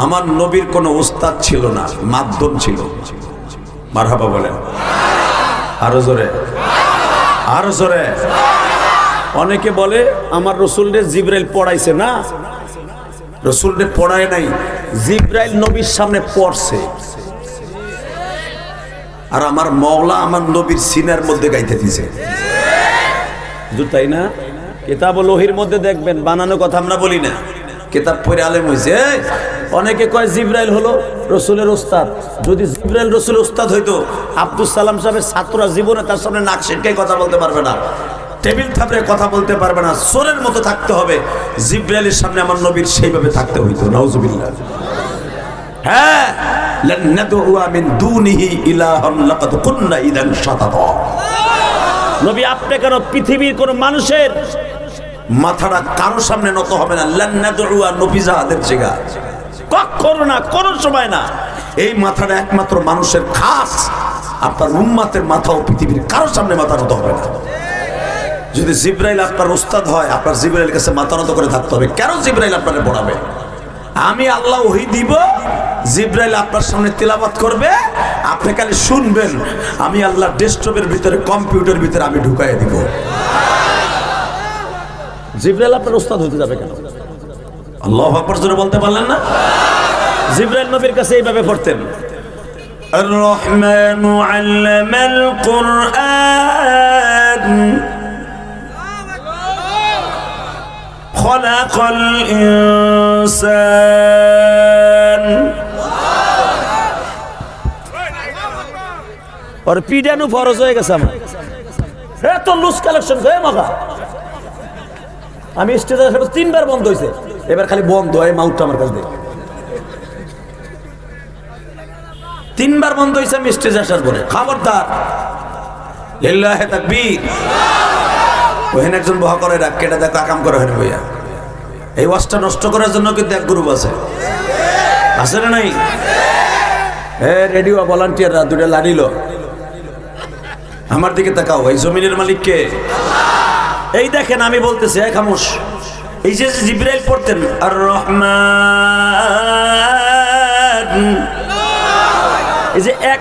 আমার নবীর কোনো উস্তাদ ছিল না, মাধ্যম ছিল। মারহাবা বলেন আরো জোরে, আরো জোরে। অনেকে বলে আমার রসুলরে জিবরাইল পড়াইছে, না, রসুলরে পড়ায় নাই, জিবরাইল নবীর সামনে পড়ছে। আর আমার মওলা আমার নবীর সিনার মধ্যে গাইতে দিছে, তাই না? কিতাবুল ওহীর মধ্যে দেখবেন, বানানো কথা আমরা বলি না, কিতাব পড়ে আলেম হইছে। অনেকে কয় জিবরাইল হলো রসুলের ওস্তাদ। যদি জিবরাইল রসুলের ওস্তাদ হইতো, আব্দুল সালাম সাহেবের ছাত্ররা জীবনে তার সামনে নাক সিটকাই কথা বলতে পারবে না, টেবিল থাপড়ে কথা বলতে পারবে না, সোরের মতো থাকতে হবে। জিবরাইলের সামনে আমার নবীর সেইভাবে থাকতে হইতো। নাউজুবিল্লাহ। হ্যাঁ, লান নাদউ মিন দুনিহি ইলাহান লাকাদ কুননা ইদান শাতাতা। নবী আপনি কেন পৃথিবীর কোন মানুষের মাথাটা কারো সামনে নত হবে না। লান নাদউ নবী জাহাদের জায়গা কখনো না, কোন সময় না। এই মাথাটা একমাত্র মানুষের খাস। আপনার উম্মতের মাথাও পৃথিবীর কারো সামনে মাথা নত হবে না। যদি জিবরাইল আপনার উস্তাদ হয়, আপনার জিবরাইলের কাছে মাথা নত করে থাকতে হবে। কেন জিবরাইল আপনাকে পড়াবে? আমি আল্লাহ ওহী দিব, জিবরাইল আপনার সামনে তিলাওয়াত করবে, আপনি খালি শুনবেন। আমি আল্লাহ ডেস্কটপের ভিতরে, কম্পিউটার ভিতরে আমি ঢুকাই দিব। জিবরাইল আপনার উস্তাদ হতে যাবে কেন? আল্লাহু আকবার জোরে বলতে পারলেন না? জিবরাইল নবীর কাছে এইভাবে পড়তেন, আর রহমানু আল্লামাল কুরআন খলাকাল ইনসান। আর পিডানো ফরজ হয়ে গেছে আমার। এত লুজ কালেকশন হয়ে মাগা। আমি স্টেজে 3বার বন্ধ হয়েছে, এবার খালি বন্ধ হয় মাউথটা আমার কাছে। 3বার বন্ধ হয়েছে আমি স্টেজে আসার পরে। খবরদার, লিল্লাহি তাকবীর। ওখানে একজন বহা করে রাখ, কেটে দেখো আকাম করে হয় বইয়া। এই ওয়াজটা নষ্ট করার জন্য কিন্তু এক গ্রুপ আছে, আছে না নাই? রেডিও ভলান্টিয়াররা দুটা লাড়িল। আমার দিকে তাকাও, এই জমিনের মালিক কে? এই দেখেন, আমি বলতেছি, এক খামোশ। এই যে জিবরাইল পড়তেন আর রহমান, এই যে এক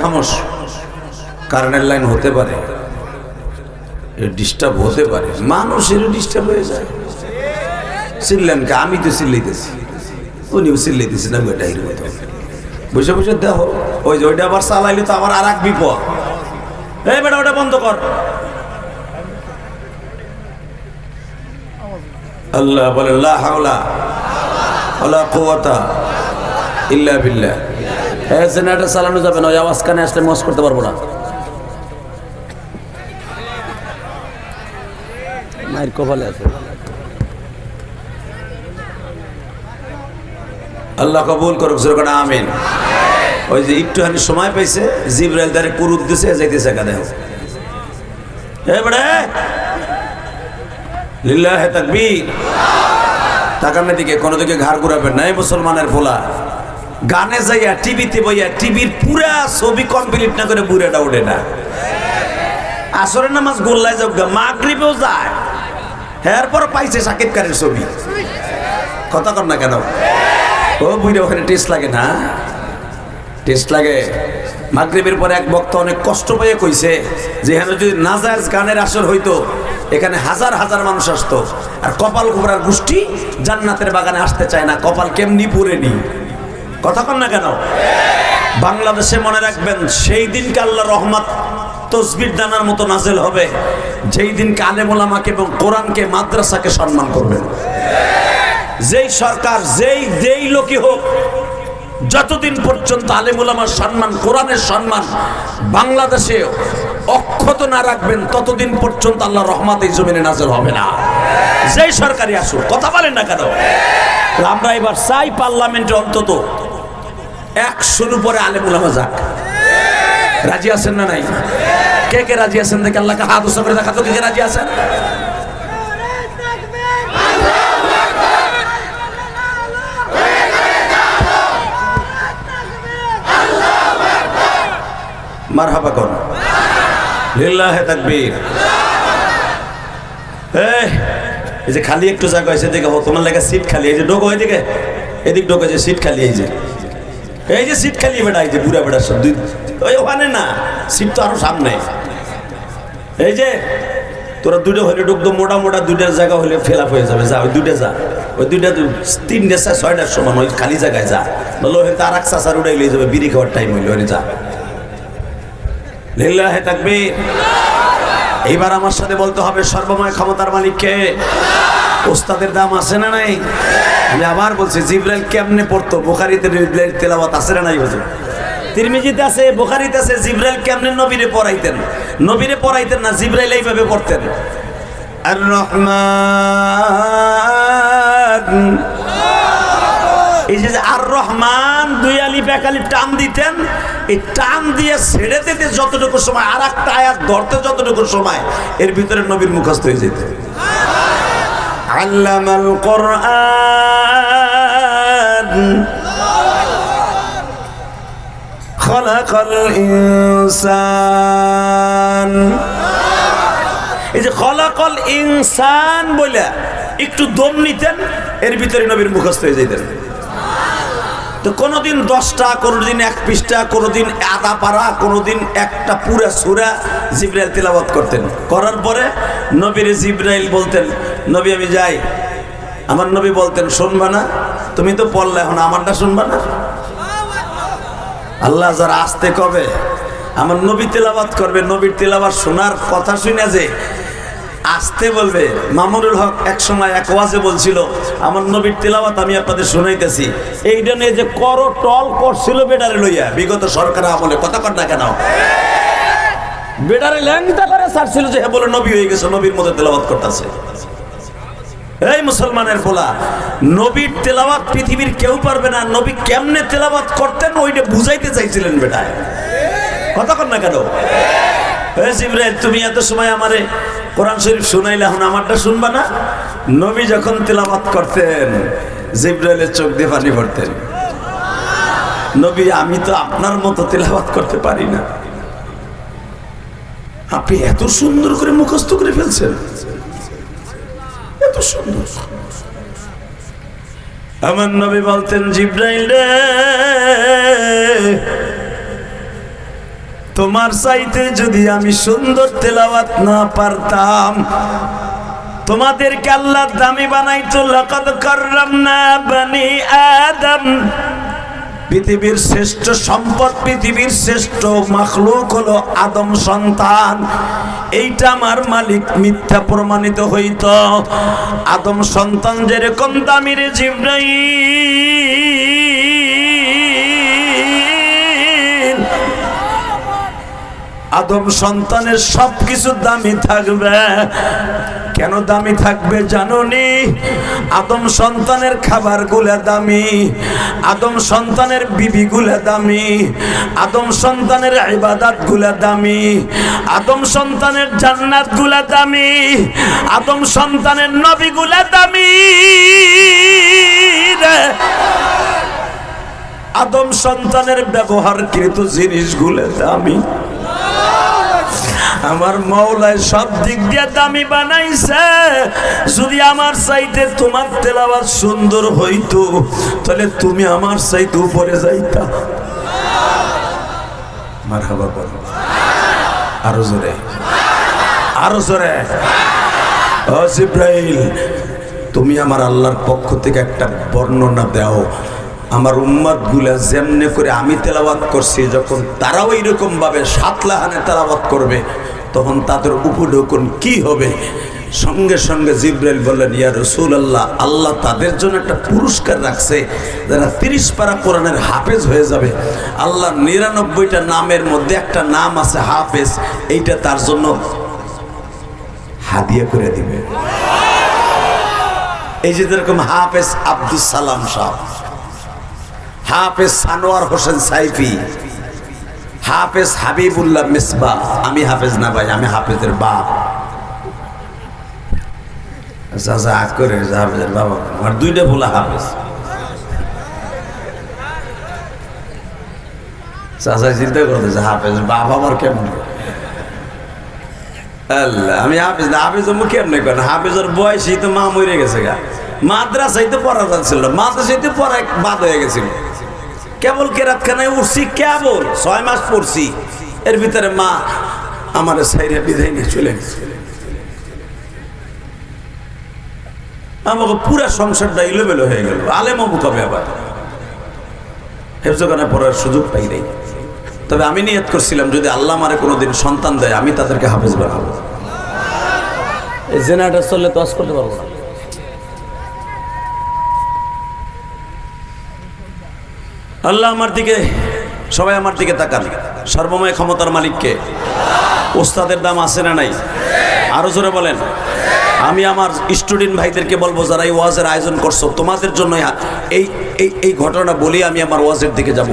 খামোশ। কারেন্টের লাইন হতে পারে, ডিস্টার্ব হতে পারে, মানুষেরও ডিস্টার্ব হয়ে যায়। চিল্লেন কে? আমি তো চিল্লাইতেছি, উনিও চিল্লাইতেছি না। ওইটাই মতো বসে বসে দেখো, ওই যে ওইটা আবার চালাইলে তো আবার আর এক বিপদ। এই বেটা ওটা বন্ধ কর। আল্লাহ বলে লা হাওলা ওয়ালা কুওয়াতা ইল্লা বিল্লাহ। এই জেনারেটর চালানো যাবে না, ওই আওয়াজ কানে আসলে মস করতে পারবো না। মায়ের কপালে আছে। আল্লাহ কবুল করুক, জোরে করে আমিন। ওই যে একটুখানি সময় পাইছে, জিবরাইল তারে কুরুত দিছে, যাইতেছে কানে। এই বড়ে লিল্লাহি তাকবীর। তাকানের দিকে, কোন দিকে ঘাড় ঘুরাবেন না। এই মুসলমানের ফোলা গানে যাইয়া টিভিতে বইয়া টিভির পুরা ছবি কমপ্লিট না করে বুড়াটা উঠে না। আসরের নামাজ গোল্লায় যাও, মাগরিবেও যায়, এরপর পাইছে শাকিব খানের ছবি। কথা কর না কেন? ও বুড়া ওখানে টেস্ট লাগে না? টেস্ট লাগে। মাগরিবের পরে এক বক্তা অনেক কষ্ট পেয়ে কইছে যে এখানে যদি নাজায়েজ গানের আসর হইতো, এখানে হাজার হাজার মানুষ আসতো। আর কপাল কুবরার গোষ্ঠী জান্নাতের বাগানে আসতে চায় না, কপাল কেমনি পুরেনি। কথা কন না কেন? বাংলাদেশে মনে রাখবেন, সেই দিনকে আল্লাহর রহমত তসবির দানার মতো নাজেল হবে, যেই দিনকে আলেম ওলামাকে এবং কোরআনকে, মাদ্রাসাকে সম্মান করবেন। যেই সরকার, যেই লোকই হোক, যতদিন পর্যন্ত আলেম ওলামার সম্মান, কোরআনের সম্মান বাংলাদেশে অক্ষত না রাখবেন, ততদিন পর্যন্ত আল্লাহর রহমত এই জমিনে নাজেল হবে না। যেই সরকারই আসুক। কথা বলেন না কেন? আমরা এবার চাই পার্লামেন্টে অন্তত 100-র উপরে আলেম ওলামা যাক। রাজি আছেন না নাই? কে কে রাজি আছেন? দেখে আল্লাহকে হাত উঁচু করে দেখাতো, কে কে রাজি আছেন? মারহাবা কোন লিল্লাহে তাকবীর। এই যে খালি একটু জায়গা হয়েছে দেখে তোমার লেগে সিট খালি, এই যে ঢোকো এদিকে, এদিক ঢোকো, যে সিট খালি, এই যে সিট খালি বেটা, এই যে বুড়া বেটা সব দুই ওই ওখানে না, সিট তো আরো সামনে। এই যে তোরা দুটো হলে ঢুকতো, মোটা মোটা দুইটার জায়গা হলে ফেল আপ হয়ে যাবে, যা ওই দুইটা যা, ওই দুইটা 3টা 6টার সমান ওই খালি জায়গায় যা, বলো হয়তো আর এক চাষার উড়াই লিয়ে যাবে, বিড়ি খাওয়ার টাইম হইলে ওই যা। লিল্লাহে তাকবীর। এইবার আমার সাথে বলতে হবে সর্বময় ক্ষমতার মালিককে। ওস্তাদের দাম আছে না নাই? আমি আবার বলছি, জিবরাইল কেমনে পড়তো? বুখারীতে তেলাওয়াত আছে না নাই? হুজুর তিরমিজিতে আছে, বুখারীতে আছে। জিবরাইল কেমনে নবীরে পড়াইতেন? নবীরে পড়াইতেন না, জিবরাইল এইভাবে পড়তেন, আর রহমান। এই যে আর রহমান 2 আলিফ 1 আলিফ টান দিতেন, এই টান দিয়ে ছেড়ে দিতে যতটুকু সময়, আর একটা আয়াত ধরতে যতটুকু সময়, এর ভিতরে নবীর মুখস্থ হয়ে যেত। আল্লামাল কোরআন খলাকাল ইনসান। এই যে খলাকাল ইনসান বলে একটু দম নিতেন, এর ভিতরে নবীর মুখস্থ হয়ে যেতেন। তো কোনোদিন 10টা, কোনোদিন 1 পৃষ্ঠা, কোনোদিন আধা পারা, কোনোদিন একটা পুরা সূরা জিবরাইল তেলাওয়াত করতেন। করার পরে নবীর জিবরাইল বলতেন, নবী আমি যাই। আমার নবী বলতেন, শুনবা না? তুমি তো পড়লে, এখন আমারটা শুনবা না? আল্লাহ যারা আসতে কবে আমার নবী তেলাওয়াত করবে, নবীর তেলাওয়াত শোনার কথা শুনে যে আসতে বলবে। মামুনুল হক এক সময় এক ওয়াজে বলছিল, আমার নবীর তেলাওয়াত আমি আপনাদের শুনাইতেছি। এইটা নিয়ে যে টল করছিল বেটারে লইয়া বিগত সরকার আমলে, কথা কর না কেন? বেটারে ল্যাংটা করে ছাড়ছিল যে হ্যাঁ বলে নবী হয়ে গেছে, নবীর মতো তেলাওয়াত করতেছে। এই মুসলমানের পোলা, নবীর তেলাওয়াত পৃথিবীর কেউ পারবে না। নবী কেমনে তেলাওয়াত করতেন ওইটা বুঝাইতে চাইছিলেন বেটায়, কথা কর না কেন? হে জিবরাইল, তুমি এত সময় আমারে কোরআন শরীফ শুনাইলে, এখন আমারটা শুনবা না? নবী যখন তেলাওয়াত করতেন, জিবরাইলের চোখ দিয়ে পানি পড়তেন। নবী, আমি তো আপনার মতো তেলাওয়াত করতে পারি না, আপনি এত সুন্দর করে মুখস্থ করে ফেলছেন, এত সুন্দর। আমার নবী বলতেন, জিবরাইল রে, তোমার চাইতে যদি আমি সুন্দর তেলাওয়াত না পারতাম, তোমাদেরকে আল্লাহ দামি বানাইতো। লাকাদ কাররামনা বানি আদম। পৃথিবীর শ্রেষ্ঠ সম্পদ, পৃথিবীর শ্রেষ্ঠ মাখলুক হলো আদম সন্তান। এইটা আমার মালিক মিথ্যা প্রমাণিত হইত। আদম সন্তান যেরকম দামি রে জিবরাইল, আদম সন্তানের সবকিছু দামি থাকবে। কেন দামি থাকবে জানোনি? আদম সন্তানের খাবার গুলা দামি, আদম সন্তানের বিবি গুলা দামি, আদম সন্তানের ইবাদত গুলা দামি, আদম সন্তানের জান্নাত গুলা দামি, আদম সন্তানের নবী গুলা দামি, আদম সন্তানের ব্যবহারকৃত জিনিসগুলো দামি। আমার মওলায় সব দিক দিয়ে দামি বানাইছে। যদি আমার চাইতে তোমার তেলাওয়াত সুন্দর হইতো, তাহলে তুমি আমার চাইতে উপরে যাইতা। মারহাবা বলো, আরো জোরে, আরো জোরে। ও জিবরাইল, তুমি আমার আল্লাহর পক্ষ থেকে একটা বর্ণনা দাও, আমার উম্মত গুলা যেমনে করে আমি তেলাওয়াত করছি, যখন তারাও এইরকম ভাবে 7 লাহানে তেলাওয়াত করবে, তখন তাদের উপঢৌকন কি হবে? সঙ্গে সঙ্গে জিবরাইল বললেন, ইয়া রাসূলুল্লাহ, আল্লাহ তাদের জন্য একটা পুরস্কার রাখছে, যারা 30 পারা কোরআনের হাফেজ হয়ে যাবে। আল্লাহ 99টা নামের মধ্যে একটা নাম আছে হাফেজ, এইটা তার জন্য হাদিয়া করে দিবে। এই যে যেরকম হাফেজ আব্দুল সালাম সাহেব, হাফেজ সানোয়ার হোসেন সাইফি, হাফেজ হাবিবুল্লাহ মিসবাহ। আমি হাফেজ না ভাই, আমি হাফেজের বাপ। আচ্ছা আগ করে হাফেজের বাবা, আমার 2টা বলা হাফেজ। চাচা চিন্তা করতেছে হাফেজ বাপ আমার কেমন, আল্লাহ আমি হাফেজ না, হাফেজ কেমনে করেন, হাফেজের বয়সই তো মা মরে গেছে গা, মাদ্রাসায় তো পড়া যাচ্ছিল, মাদ্রাসায় তো পড়া বাদ হয়ে গেছিল, কেবল কেরাতখানায় উঠছি, কেবল 6 মাস পড়ছি, এর ভিতরে মা আমার সাইরা বিদায় নিয়ে চলে গেছে। আমাকে পুরা সংসারটা এলোমেলো হয়ে গেল, আলেম হবো কবে আবার, হেফজখানা পড়ার সুযোগ পাই নাই। তবে আমি নিয়ত করছিলাম যদি আল্লাহ আমারে কোনোদিন সন্তান দেয় আমি তাদেরকে হাফেজ বানাবো। এই জেনারেটর চললে তো আজ করতে পারবো না। আল্লাহ আমার দিকে, সবাই আমার দিকে তাকান, সর্বময় ক্ষমতার মালিককে। ওস্তাদের দাম আছে না নাই? আরো জোরে বলেন। আমি আমার স্টুডেন্ট ভাইদেরকে বলবো যারা এই ওয়াজের আয়োজন করছো, তোমাদের জন্য এই এই এই ঘটনা বলি আমি আমার ওয়াজের দিকে যাব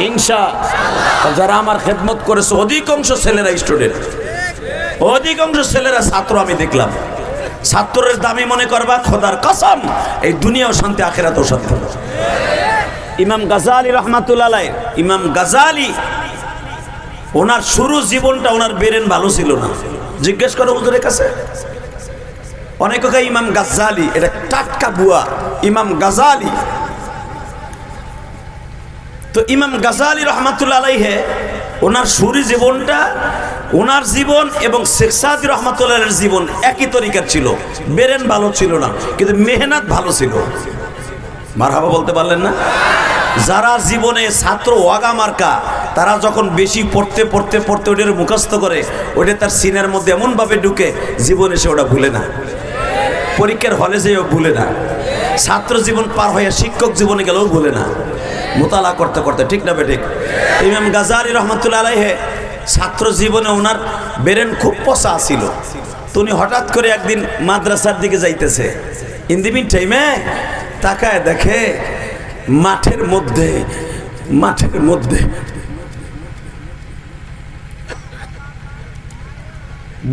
ইনশা। যারা আমার খেদমত করেছে অধিকাংশ ছেলেরা স্টুডেন্ট, অধিকাংশ ছেলেরা ছাত্র। আমি দেখলাম ছাত্রের দামি মনে করবা, খোদার কসম এই দুনিয়াও শান্তি আখিরাতেও শান্তি। ইমাম গাজালি রহমাতুল্লাহ আলাইহি, ইমাম গাজালি ওনার শুরু জীবনটা ওনার ব্রেন ভালো ছিল না। জিজ্ঞেস করো হুজুরের কাছে, অনেকে কয় ইমাম গাজালি, এটা টাটকা বুয়া। ইমাম গাজালি তো ইমাম গাজালি রহমাতুল্লাহ আলাইহি ওনার শুরু জীবনটা, ওনার জীবন এবং শেখ সাদি রহমাতুল্লাহের জীবন একই তরিকার ছিল। ব্রেন ভালো ছিল না কিন্তু মেহনত ভালো ছিল। মারহাবা বলতে পারলেন না? যারা জীবনে ছাত্র ওয়াগা মার্কা, তারা যখন বেশি পড়তে পড়তে পড়তে ওটার মুখস্থ করে, ওটা তার সিনার মধ্যে এমনভাবে ঢুকে জীবনে সে ওটা ভুলে না, পরীক্ষার হলে যেও ভুলে না, ছাত্র জীবন পার হয়ে শিক্ষক জীবনে গেলেও ভুলে না, মোতালা করতে করতে। ঠিক না বেঠিক? ইমাম গাজালি রহমাতুল্লাহ আলাইহি ছাত্র জীবনে ওনার ব্রেন খুব পচা ছিল। তো উনি হঠাৎ করে একদিন মাদ্রাসার দিকে যাইতেছে, ইন্দিমিন টাইমে তাকায় দেখে মাঠের মধ্যে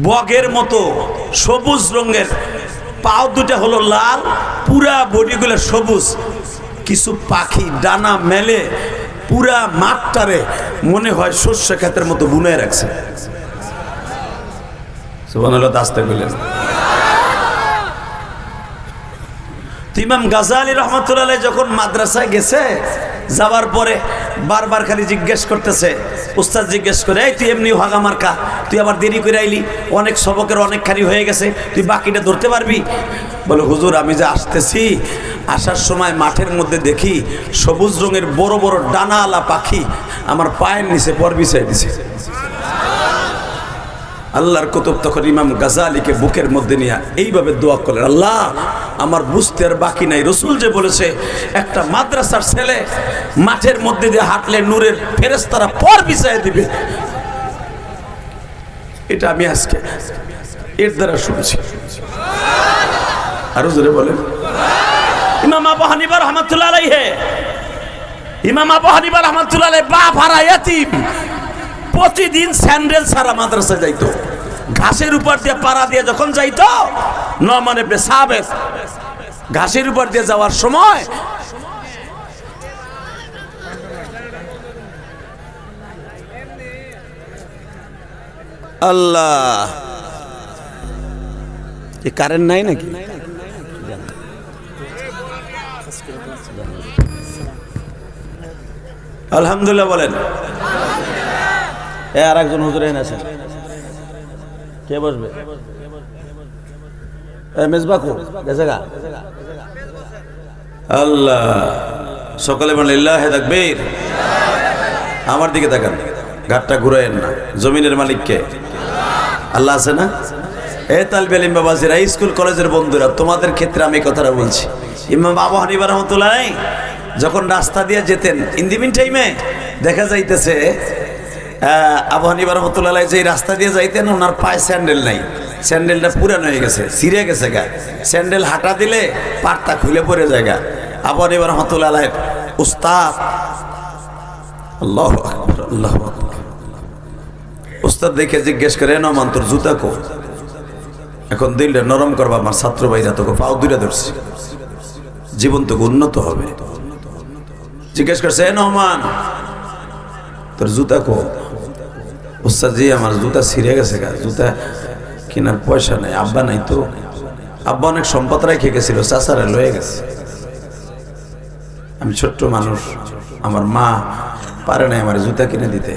বগের মতো সবুজ রঙের, পাও দুটা হলো লাল, পুরা বডিগুলো সবুজ, কিছু পাখি ডানা মেলে পুরা মাঠটারে মনে হয় শস্য ক্ষেতের মতো বুনে রাখছে। সুবহানাল্লাহ, আস্তে বললেন। ইমাম গাজালি রহমাতুল্লাহ আলাইহি যখন মাদ্রাসায় গেছে, যাওয়ার পরে বারবার খালি জিজ্ঞেস করতেছে, উস্তাদ জিজ্ঞেস করে, এই তুই এমনি হাগা মার্কা, তুই আবার দেরি করে আইলি, অনেক সবকের অনেকখানি হয়ে গেছে, তুই বাকিটা ধরতে পারবি? বলে হুজুর আমি যে আসতেছি, আসার সময় মাঠের মধ্যে দেখি সবুজ রঙের বড় বড় ডানাওয়ালা পাখি আমার পায়ের নিচে পর বিছাই দিছে। আল্লাহর কুতুব তখন ইমাম গাজালিকে বুকের মধ্যে নিয়ে এইভাবে দোয়া করলেন, আল্লাহ আমার বুঝতে আর বাকি নাই, রসুল যে বলেছে একটা মাদ্রাসার ছেলে মাঠের মধ্যে দিয়ে হাঁটলে নূরের ফেরেশতারা পর বিছাই দিবে, এটা আমি আজকে এর দ্বারা শুনছি। আরো জোরে বলেন। ইমাম আবু হানিফা রাহমাতুল্লাহ আলাইহি, ইমাম আবু হানিফা রাহমাতুল্লাহ আলাইহি বাপ হারা ইয়াতীম, প্রতিদিন স্যান্ডেল ছাড়া মাদ্রাসায় যাইতো, ঘাসের উপর দিয়ে পাড়া দিয়ে যখন যাইতো, নমান ইবনে সাবিত ঘাসের উপর দিয়ে যাওয়ার সময় আল্লাহ, এই কারেন্ট নাই নাকি? আলহামদুলিল্লাহ বলেন। আর একজন হুজুর এখানে আছেন, কে বসবে? মেজবাকু গেছে গা? আল্লাহ, সকালে বলেন লিল্লাহি তাকবীর। আমার দিকে তাকান, ঘাটটা ঘুরায়েন না। জমিনের মালিক কে? আল্লাহ আছে না? এ তালবে ইলম বাবাজিরা, স্কুল কলেজের বন্ধুরা, তোমাদের ক্ষেত্রে আমি কথাটা বলছি। ইমাম আবু হানিফা রাহমাতুল্লাহ আলাইহি যখন রাস্তা দিয়ে যেতেন, ইন্দিমিন টাইমে দেখা যাইতেছে আবু হানিফা রাহমাতুল্লাহ আলাইহি যে রাস্তা দিয়ে যাইতেন, ওনার পায়ে স্যান্ডেল নাই, স্যান্ডেলটা পুরানো হয়ে গেছে, ছিঁড়ে গেছে গা, স্যান্ডেল হাঁটা দিলে পাটটা খুলে পড়ে যায় গা। আবু হানিফা রাহমাতুল্লাহ আলাইহি উস্তাদ, আল্লাহু আকবার, আল্লাহু আকবার, উস্তাদ দেখে জিজ্ঞেস করে, নমান তোর জুতা কো? এখন দিলটা নরম করবা, আমার ছাত্র ভাইরা তোকে পাও দুইটা ধরছে, জীবন তোকে উন্নত হবে। জিজ্ঞেস করছে, এ নহমান তোর জুতা কো? উস্তাদ জি আমার জুতা ছিঁড়ে গেছে গা, জুতা কেনার পয়সা নাই, আব্বা নাই তো। আব্বা অনেক সম্পদ রেখে গেছিল, চাচারা লয়ে গেছে। আমি ছোট্ট মানুষ, আমার মা পারে নাই আমার জুতা কিনে দিতে।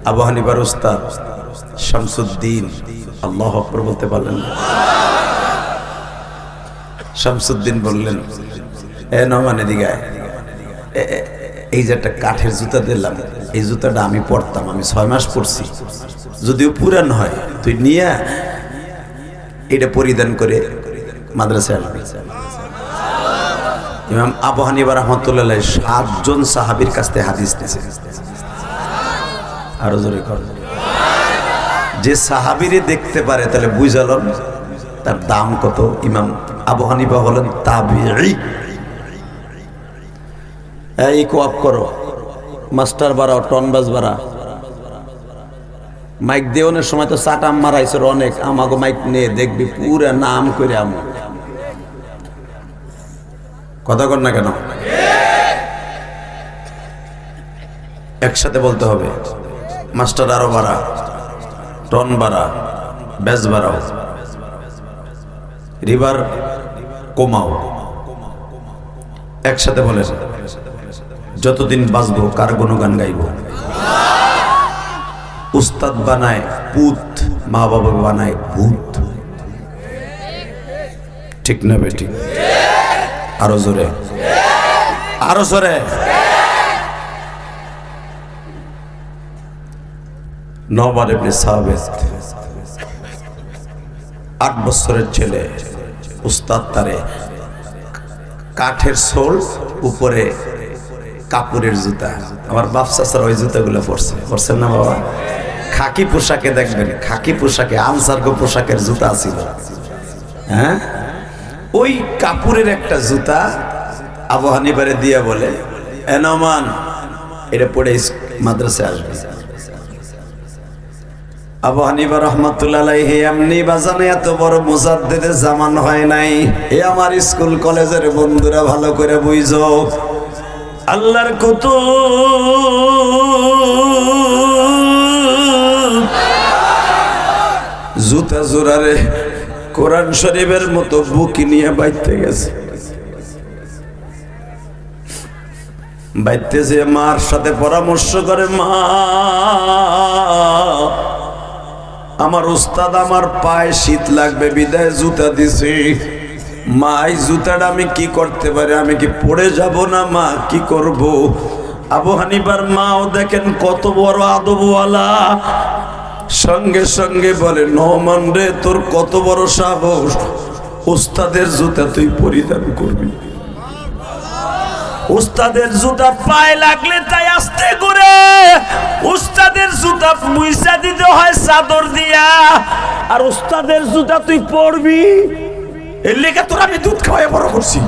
আবু হানিফার উস্তাদ শামসুদ্দিন, আল্লাহু আকবার বলতে পারলেন না? শামসুদ্দিন বললেন, এ নমান এদিকে আয়, এই যে একটা কাঠের জুতা দিলাম, এই জুতাটা আমি পরতাম, আমি 6 মাস পরছি, যদিও পুরান হয়, তুই নিয়ে এটা পরিধান করে মাদ্রাসায় আসবি। ইমাম আবু হানিফা রাহমাতুল্লাহ 7 জন সাহাবীর কাছ থেকে হাদিস নিয়েছেন। আরো জোরে কর। যে সাহাবীরে দেখতে পারে তাহলে বুঝালেন তার দাম কত। ইমাম আবু হানিফা হলেন তাবিঈ। এই কোয়াপ করো, মাস্টার বাড়াও, টনবাজ বাড়া। মাইক দেওয়ানোর সময় তো চাটাম মারাইছে অনেক, আমাকে মাইক নিয়ে দেখবি পুরা নাম করে আমো। কথা কর না কেন? একসাথে বলতে হবে, মাস্টার আরো বাড়া, টন বাড়া, ব্যাস বাড়াও, রিভার কমাও। একসাথে বলে, যতদিন বাঁচবো কার গুণগান গাইব। উস্তাদ বানায় পুত, মা বাবা বানায় ভূত। ঠিক না বেটি? আরো জোরে, আরো জোরে। নওবার ইবনে সাবিত 8 বছরের ছেলে, উস্তাদ তারে কাঠের সোল, উপরে কাপড়ের জুতা। আমার বাপ চাচার ওই জুতাগুলো পরছেন না বাবা? খাকি পোশাকে দেখবেন, খাকি পোশাকে আনসার পোশাকের জুতা ছিল, হ্যাঁ, ওই কাপড়ের একটা জুতা আবু হানিফারে দিয়ে বলে, এ নমান, এটা পড়ে মাদ্রাসায় আসবে। আবু হানিফা রাহমাতুল্লাহ আলাইহি এমনি বাজানে এত বড় মুজাদ্দিদের জামান হয় নাই। এ আমার স্কুল কলেজের বন্ধুরা ভালো করে বুঝো, আল্লাহর কুতুব জুতা জোড়ারে কোরআন শরীফের মতো বুকি নিয়ে বাইতে গেছে। বাইতে যে মার সাথে পরামর্শ করে, মা আমার উস্তাদ আমার পায়ে শীত লাগবে বিদায় জুতা দিছি, মা এই জুতাটা আমি কি করতে পারি, আমি কি পড়ে যাব না, মা কি করব? আবু হানিফার মাও দেখেন কত বড় আদবওয়ালা, সঙ্গে সঙ্গে বলে, নহমান রে, তোর কত বড় সাহস, উস্তাদের জুতা তুই পরিধান করবি? উস্তাদের জুতা পায়ে লাগলে তাই আস্তে করে উস্তাদের জুতা মুইসা দিতে হয় চাদর দিয়া, আর উস্তাদের জুতা তুই পরবি? এর লেগে তোর আমি দুধ খাওয়াই বড় করছি।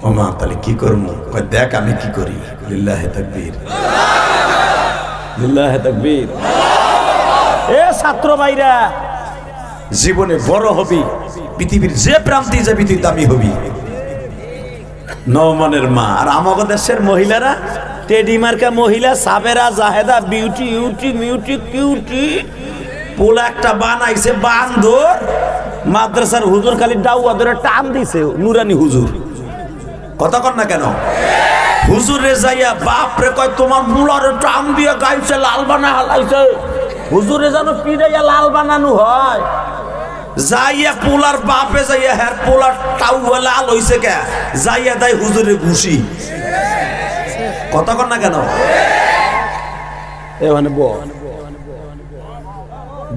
ও মা, তাহলে কি করবো? দেখ আমি কি করি। লিল্লাহে তাকবীর, লিল্লাহে তাকবীর। এ ছাত্র ভাইরা, জীবনে বড় হবি, পৃথিবীর যে প্রান্তে যাবি তুই দামি হবি। নওমানের মা আর আমাদের দেশের মহিলারা, টেডি মার্কা মহিলা, সাবেরা, জাহেদা, বিউটি ইউটি মিউটি কিউটি, পোলা একটা বানাইছে বান্দর, মাদ্রাসার হুজুর খালি ডাউয়া ধরে টান দিছে, নুরানি হুজুর। কথা কর না কেন? হুজুরে যাইয়া বাপ রে কয়, তোমার মুলারে টান দিয়ে গাইছে, লাল বানা হালাইছে। হুজুরে জানো পিড়াইয়া লাল বানানো হয়? যাইয়া পোলার বাপে যাইয়া হ্যার পোলার টাউয়া লাল হইছে কে, যাইয়া দেয় হুজুরে ঘুষি। কথা কর না কেন? এখানে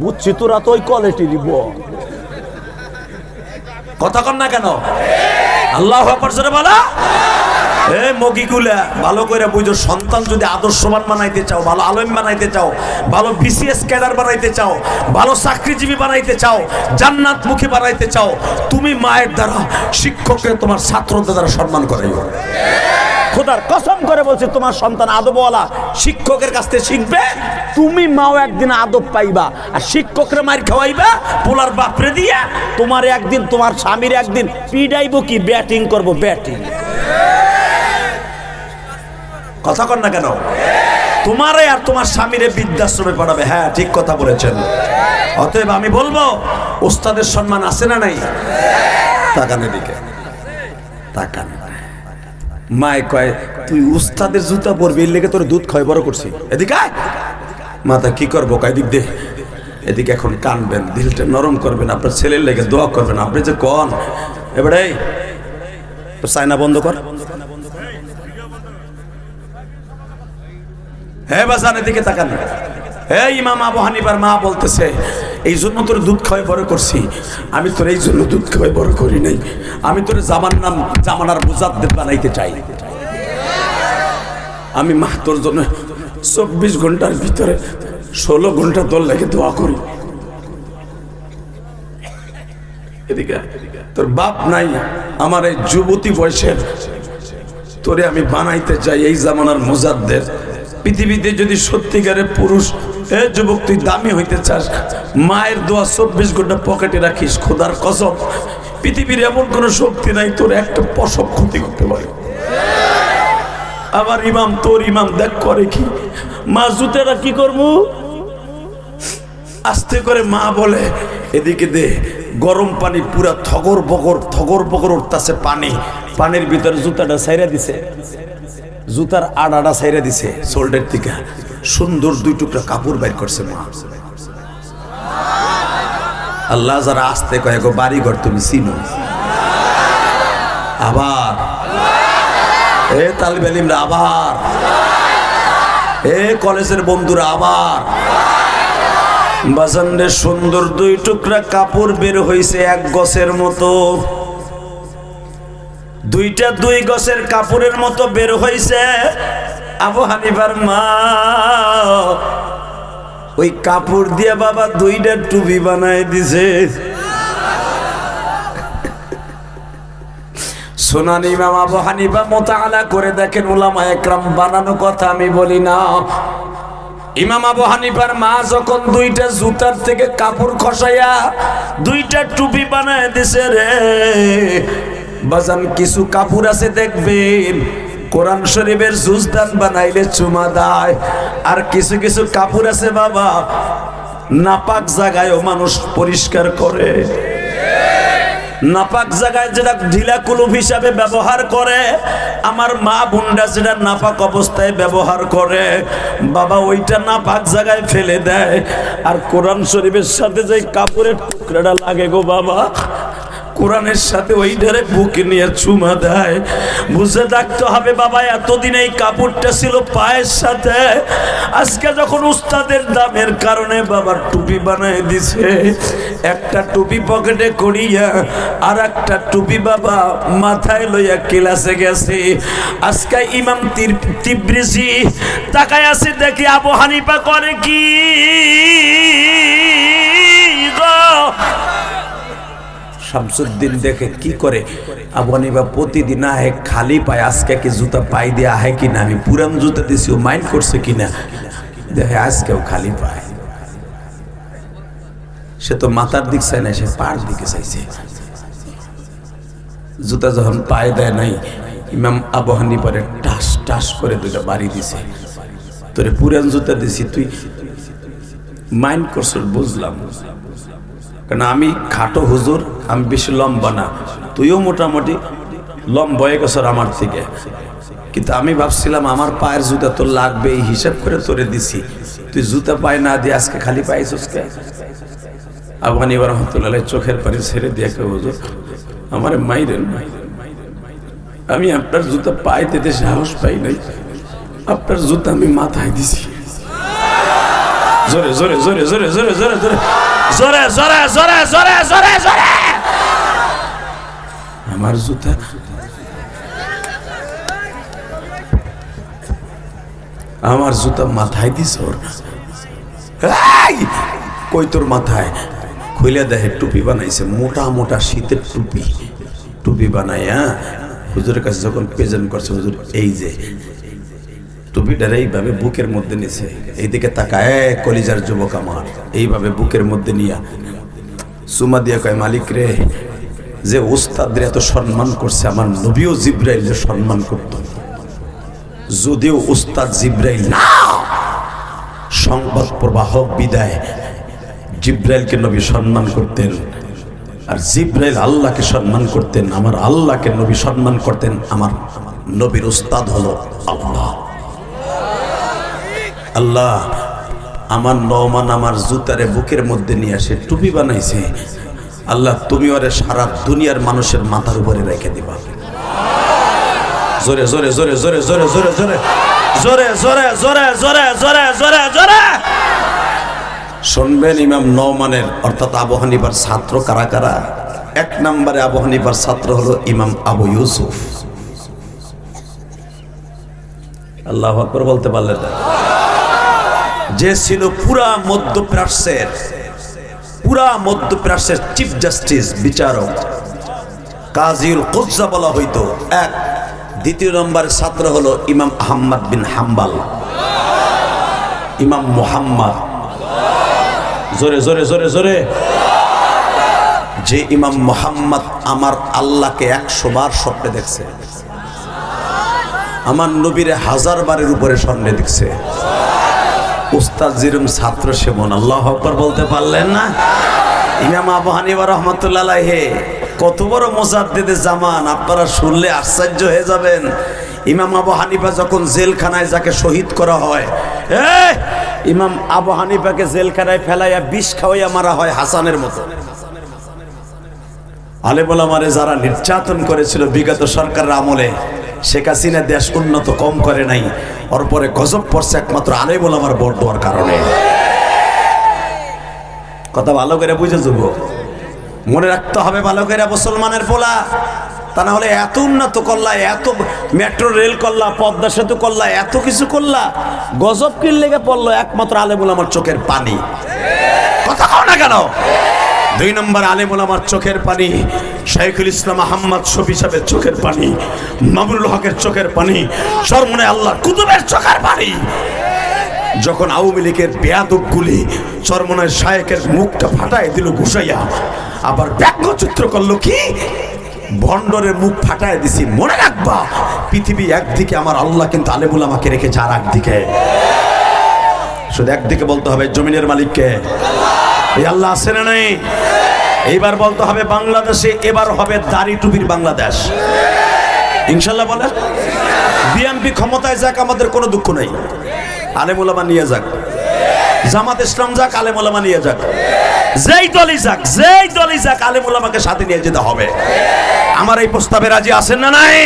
বুঝছি তোরা তো ওই কোয়ালিটি দিব। কথা কর না কেন? আল্লাহু আকবার জোরে বলা। এ মগিগুলা ভালো করে বুঝো, সন্তান যদি আদর্শবান বানাইতে চাও, ভালো আলেম বানাইতে চাও, ভালো বিসিএস ক্যাডার বানাইতে চাও, ভালো চাকরিজীবী বানাইতে চাও, জান্নাতমুখী বানাইতে চাও, তুমি মায়ের দ্বারা, শিক্ষককে তোমার ছাত্রদের দ্বারা সম্মান করাইও। খোদার কসম করে বলছি, তোমার সন্তান আদবওয়ালা শিক্ষকের কাছ থেকে শিখবে, তুমি মাও একদিন আদব পাইবা। আর শিক্ষকরে মার খাওয়াইবা পোলার বাপরে দিয়া, তোমার একদিন, তোমার স্বামীর একদিন পিডাইব কি, ব্যাটিং করবো, ব্যাটিং। কথা কন না কেন? তোমারে আর তোমার স্বামীরে বৃদ্ধাশ্রমে পড়াবে। হ্যাঁ, ঠিক কথা বলেছেন। অতএব আমি বলবো, ওস্তাদের সম্মান আছে না নাই? তাকান এদিকে, তাকান। মায় কয় তুই উস্তাদের জুতা পরবি, এর লেগে তোর দুধ খাওয়াই বড় করছি। এদিকে আয়। মাথা কি করবো? কয় দিক দে। এদিকে এখন কানবেন, দিলটা নরম করবেন, আপনার ছেলের লেগে দোয়া করবেন। আপনি যে কন এবারে চায়না বন্ধ কর। হ্যাঁ বাজান, এদিকে তাকান। হ্যাঁ, ইমাম আবু হানিফার মা বলতেছে এই জন্য তোর দুধ খাওয়াই বড় করছি। আমি তোর এই জন্য দুধ খাওয়াই বড় করি নাই, আমি তোর জামানার মুজাদ্দিদ বানাইতে চাই। আমি মা তোর জন্য 24 ঘন্টার ভিতরে 16 ঘন্টা তোর লাগে দোয়া করি। এদিকে তোর বাপ নাই, আমার এই যুবতী বয়সের তোরে আমি বানাইতে চাই এই জামানার মুজাদ্দিদ। পৃথিবীতে যদি সত্যিকারের পুরুষ, এ যুবক তুই দামি হইতে চাস, মায়ের দোয়া 24 ঘন্টা পকেটে রাখিস। খোদার কসম, পৃথিবীর এমন কোন শক্তি নাই তোর একটা পশম ক্ষতি করতে পারে। আবার ইমাম, তোর ইমাম দেখ করে কি, মা জুতেরা কি করবো আস্তে করে মা বলে এদিকে দে। গরম পানি পুরা থগর বগর উঠতেছে পানি, পানির ভিতরে জুতাটা ছাইরা দিছে, জুতার আড়াটা ছাইরা দিছে শোল্ডার থেকে। সুন্দর 2 টুকরা কাপড় বাইর করছে মা। আল্লাহ যারা আসতে কয়ে গো বাড়ি ঘর তুমি চিনো। আবার এ তালিবে ইলমরা, আবার এ কলেজের বন্ধুরা, আবার বাজানরে সুন্দর 2 টুকরা কাপড় বের হইছে 1 গছের মতো। 2টা 2 গছের কাপড়ের মতো বের হইছে। আবু হানিফার মা ওই কাপড় দিয়ে বাবা 2টা টুপি বানায় দিছে। শুনান, ইমাম আবু হানিফা মুতাআলা করে দেখেন, উলামায়ে একরাম বানানো কথা আমি বলি না। ইমাম আবু হানিফার মা যখন 2টা জুতার থেকে কাপড় খসাইয়া 2টা টুপি বানায় দিছে রে বাজান, কিছু কাপড় আছে দেখবেন কোরআন শরীফের জুজদান বানাইলে চুমা দেয়। আর কিছু কিছু কাপড় আছে বাবা নাপাক জায়গায়ও মানুষ পরিষ্কার করে। নাপাক জায়গায় যেটা ঢিলা কুলুপ হিসাবে ব্যবহার করে, আমার মা বোনরা যেটা নাপাক অবস্থায় ব্যবহার করে বাবা ওইটা নাপাক জায়গায় ফেলে দেয়। আর কোরআন শরীফের সাথে যে কাপড়ের টুকরাটা লাগে গো বাবা, কোরআনের সাথে ওইটারে বুকে নিয়ে চুমা দেয়। বুঝে থাকতে হবে বাবা, এতদিন এই কাপড়টা ছিল পায়ের সাথে, আজকে যখন উস্তাদের দামের কারণে বাবার টুপি বানায় দিছে। একটা টুপি পকেটে করিয়া আর একটা টুপি বাবা মাথায় লইয়া ক্লাসে গেছে। আজকে ইমাম তিব্রিজি তাকায় আছে, দেখি আবু হানিফা করে কি গো। শামসুদ্দিন দেখে কি করে, আবু হানিফা প্রতিদিন আহে খালি পায়, আজকে কি জুতা পাই দিয়ে আহে কিনা, আমি পুরান জুতা দিছি ও মাইন্ড করছে কিনা, দেখে আজকেও খালি পায়। সে তো মাথার দিক চাই না, সে পার দিকে চাইছে। জুতা যখন পায়ে দেয় নাই, ইমাম আবু হানিফারে টাস টাস করে 2টা বাড়ি দিছে। তোরে পুরান জুতা দিছি, তুই মাইন্ড করছ, বুঝলাম, কারণ আমি খাটো হুজুর, আমি বেশি লম্বা না, তুইও মোটামুটি লম্বা হয়ে গেছ আমার থেকে, কিন্তু আমি ভাবছিলাম আমার পায়ের জুতা তোর লাগবে, এই হিসাব করে তোরে দিছি, তুই জুতা পায়ে না দিয়ে আজকে খালি পাইছিস কে? আবু হানিফা রাহমাতুল্লাহ চোখের পানি ছেড়ে দিয়ে কে, হুজুর আমার মাইরেন, আমি আপনার জুতা পায়ে দিতে সাহস পাই নাই, আপনার জুতা আমি মাথায় দিছি। জোরে জোরে জোরে জোরে জোরে জোরে জোরে জোরে জোরে জোরে জোরে জোরে জোরে আমার জুতা মাথায় দিস। ওর কই তোর মাথায়? খুলে দেখে টুপি বানাইছে, মোটা মোটা শীতের টুপি বানাইয়া হুজুরের কাছে যখন প্রেজেন্ট করছে, হুজুর এই যে টুপিটার এইভাবে বুকের মধ্যে নিছে, এইদিকে তাকায় কলিজার যুবক আমার, এইভাবে বুকের মধ্যে নিয়া সুমা দিয়া কয়, মালিক রে, যে ওস্তাদরে এত সম্মান করছে, আমার নবীও জিব্রাইল যে সম্মান করত, যদিও উস্তাদ জিব্রাইল না, সংবাদ প্রবাহক বিদায় জিব্রাইলকে নবী সম্মান করতেন, আর জিব্রাইল আল্লাহকে সম্মান করতেন। আমার আল্লাহকে নবী সম্মান করতেন। আমার নবীর উস্তাদ হলো আল্লাহ। আল্লাহ আমার নওমান আমার জুতারে বুকের মধ্যে নিয়ে আসে টুপি বানাইছে, আল্লাহ তুমি ওরে সারা দুনিয়ার মানুষের মাথার উপরে রেখে দিবা। জোরে জোরে জোরে জোরে জোরে জোরে জোরে জোরে জোরে জোরে জোরে জোরে জোরে জোরে শুনবেন। ইমাম নওমানের অর্থাৎ আবু হানিফার ছাত্র কারা কারা? এক নম্বরে আবু হানিফার ছাত্র হলো ইমাম আবু ইউসুফ। আল্লাহু আকবার বলতে পারলেন না? যে ছিল পুরা মধ্যপ্রাচ্যের চিফ জাস্টিস, বিচারক, কাজীউল কুজ্জা বলা হইতো এক। দ্বিতীয় নম্বরের ছাত্র হলো ইমাম আহমদ বিন হাম্বল, ইমাম মুহাম্মদ। জোরে জোরে জোরে জোরে। যে ইমাম মুহাম্মদ আমার আল্লাহকে 100 বার স্বপ্নে দেখছে, আমার নবীরে 1000 বারের উপরে স্বপ্নে দেখছে। উস্তাদ জিরুম ছাত্র সেমন। আল্লাহু আকবার বলতে পারলেন না? ইমাম আবু হানিফা রাহমাতুল্লাহ আলাইহি কত বড় মুজাদ্দিদে জামান, আপনারা শুনলে আশ্চর্য হয়ে যাবেন। ইমাম আবু হানিফা যখন জেলখানায় যাকে শহীদ করা হয়, ইমাম আবু হানিফাকে জেলখানায় ফেলাইয়া বিষ খাওয়াইয়া মারা হয় হাসানের মতো। আলেম ওলামারে যারা নির্যাতন করেছিল বিগত সরকারের আমলে, শেখ হাসিনা দেশ উন্নত কম করে নাই, ওর পরে গজব পড়ছে একমাত্র আলেম ওলামার ভোট দেওয়ার কারণে। কথা ভালো করে বুঝে যাব, মনে রাখতে হবে ভালো করে মুসলমানের পোলা। তা না হলে এত উন্নত করলা, এত মেট্রো রেল করলা, পদ্মা সেতু করলা, এত কিছু করলা, গজব কি লেগে পড়লো? একমাত্র আলেম ওলামার চোখের পানি। কথা কও না কেন? 2 নম্বর আলেম ওলামার চোখের পানি, শাইখুল ইসলাম আহমদ শফি সাহেবের চোখের পানি, মামুনুল হকের চোখের পানি, সরমনে আল্লাহ কুতুবের চোখের পানি। যখন আওয়ামী লীগের বেয়াদবগুলি চরমনায় শায়েকের মুখটা ফাটায় দিল ঘুষাইয়া, আবার ব্যঙ্গচিত্র করলো কি ভণ্ডরের মুখ ফাটায় দিছি। মনে রাখবা পৃথিবী একদিকে, আমার আল্লাহ কিন্তু আলেমুল আমাকে রেখেছে আর একদিকে। শুধু একদিকে বলতে হবে জমিনের মালিককে, এই আল্লাহ আছে না নাই? এইবার বলতে হবে বাংলাদেশে এবার হবে দাড়ি টুপির বাংলাদেশ, ইনশাল্লাহ বলেন। বিএনপি ক্ষমতায় যাক, আমাদের কোনো দুঃখ নাই, আলেম ওলামা নিয়ে যাক। জামাত ইসলাম যাক, আলেম ওলামা নিয়ে যাক। যেই দলই যাক, যেই দলই যাক, আলেম ওলামাকে সাথে নিয়ে যেতে হবে। আমার এই প্রস্তাবে রাজি আছেন না নাই?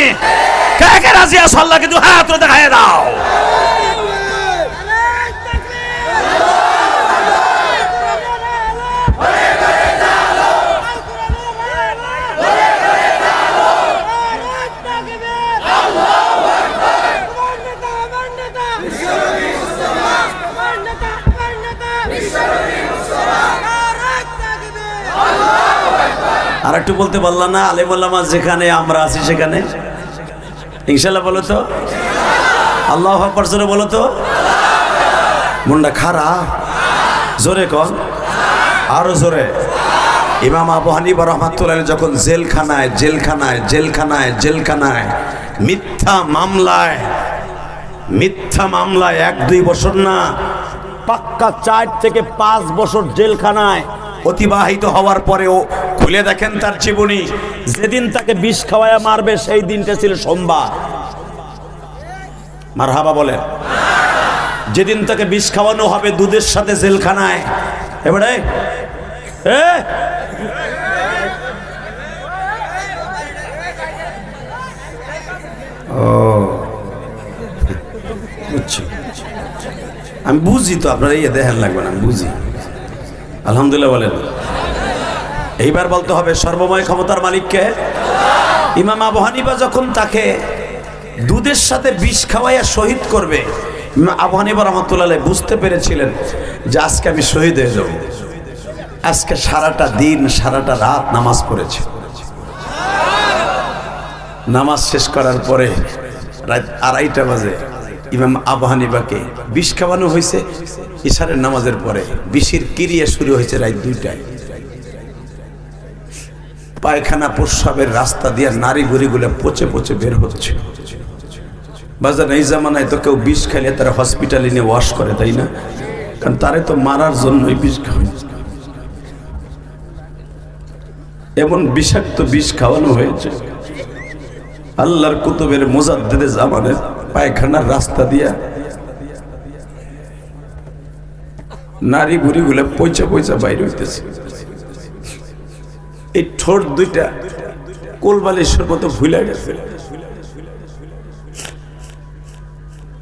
কে কে রাজি আছো? আল্লাহ কিন্তু হাত তুলে দেখায় দাও। আর একটু বলতে পারলাম না? আলেম ওলামা যেখানে আমরা আছি সেখানে ইনশাল্লাহ বলো তো, আল্লাহু আকবার জোরে বলো তো। মনটা খারাপ, জোরে কর, আরো জোরে। ইমাম আবু হানিফা রাহমাতুল্লাহ আলাইহি যখন জেলখানায় জেলখানায় জেলখানায় জেলখানায় মিথ্যা মামলায় 1-2 বছর না, পাক্কা 4 থেকে 5 বছর জেলখানায় অতিবাহিত হওয়ার পরেও খুলে দেখেন তার জীবনী। যেদিন তাকে বিষ খাওয়ায়া মারবে সেই দিনটা ছিল সোমবার। মারহাবা বলে। যেদিন তাকে বিষ খাওয়ানো হবে দুধের সাথে জেলখানায়, এবারে আমি বুঝি তো, আপনারা ইয়ে দেখেন লাগবে না, আমি বুঝি। আলহামদুলিল্লাহ বলেন। এইবার বলতে হবে সর্বময় ক্ষমতার মালিককে। ইমাম আবু হানিফা যখন তাকে দুধের সাথে বিষ খাওয়াইয়া শহীদ করবে, আবু হানিফা রাহমাতুল্লাহ আলাইহি বুঝতে পেরেছিলেন যে আজকে আমি শহীদ হয়ে যাব। আজকে সারাটা দিন সারাটা রাত নামাজ পড়েছে। নামাজ শেষ করার পরে রাত 2:30 বাজে ইমাম আবু হানিফাকে বিষ খাওয়ানো হয়েছে। ইশারের নামাজের পরে বিষের ক্রিয়া শুরু হয়েছে রাত 2টায়। পায়খানা প্রস্রাবের রাস্তা দিয়ে নারী বুড়িগুলো পচে পচে বের হচ্ছে। বাজার এই জামানায় তো কেউ বিষ খাইলে তারা হসপিটালে নিয়ে ওয়াশ করে, তাই না? কারণ তারে তো মারার জন্যই বিষ খাওয়ায়, এমন বিষাক্ত বিষ খাওয়ানো হয়েছে। আল্লাহর কুতুবের মুজাদ্দিদে জামানের পায়খানার রাস্তা দিয়া নারী বুড়ি গুলো পয়সা পয়সা বাইরে হইতেছে। এই ঠোঁট দুইটা কোলবালিশের মতো ভুলে গেছে।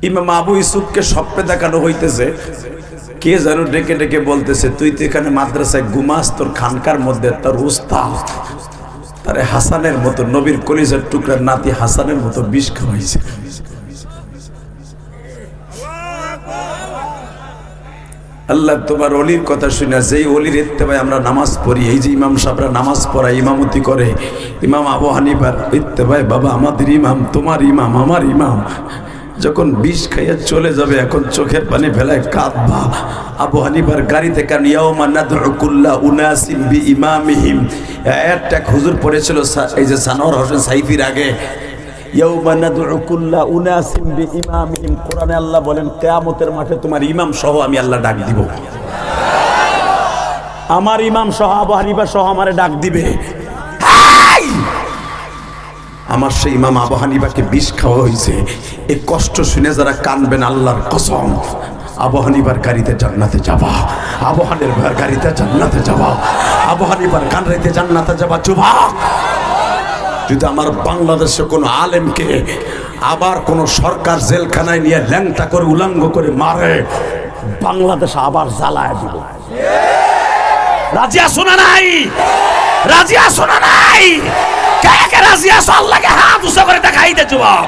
ইমাম আবু ইউসুফকে স্বপ্নে দেখানো হইতেছে, কে যেন ডেকে ডেকে বলতেছে, তুই তো এখানে মাদ্রাসায় ঘুমাস, তোর খানকার মধ্যে তোর উস্তাদ তারে হাসানের মতো, নবীর কলিজার টুকরার নাতি হাসানের মতো বিষ খাওয়াইছে। আল্লাহ তোমার অলির কথা শুনে, যেই অলির ইত্তেবায় আমরা নামাজ পড়ি, এই যে ইমাম সাহেবরা নামাজ পড়ায়, ইমামতি করে, ইমাম আবু হানিফার ইত্তেবায়, বাবা আমাদের ইমাম, তোমার ইমাম, আমার ইমাম, যখন বিষ খাইয়া চলে যাবে, এখন চোখের পানি ফেলায় কাঁদবা। আবু হানিফার গাড়িতে কান ইয়াউমা নাদউ কুল্লা উনাসিম বিইমামিহিম, একটা হুজুর পড়েছিল এই যে সানোয়ার হোসেন সাইফির আগে, ইয়াউমা নাদউ কুল্লা উনাসিম বিইমামিহিম। কোরআনে আল্লাহ বলেন কিয়ামতের মাঠে তোমার ইমাম সহ আমি আল্লাহ ডাক দিব, আমার ইমাম সহ আবু হানিফা সহ আমারে ডাক দিবে। আমার সেই ইমাম আবু হানিফাকে বিষ খাওয়া হয়েছে, এই কষ্ট শুনে যারা কানবেন, আল্লাহর কসম, আবু হানিফার গাড়িতে জান্নাতে যাবা, আবু হানিফার গাড়িতে জান্নাতে যাবা, আবু হানিফার গাড়িতে জান্নাতে যাবা। যুবক, যদি আমার বাংলাদেশে কোনো আলেমকে আবার কোনো সরকার জেলখানায় নিয়ে ল্যাংটা করে উলঙ্গ করে মারে, বাংলাদেশ আবার জ্বালায় দিব। রাজি আছো না নাই? রাজি আছো না নাই? কে কে রাজি আছো? আল্লাহকে হাত উঁচু করে দেখাই দে যুবক।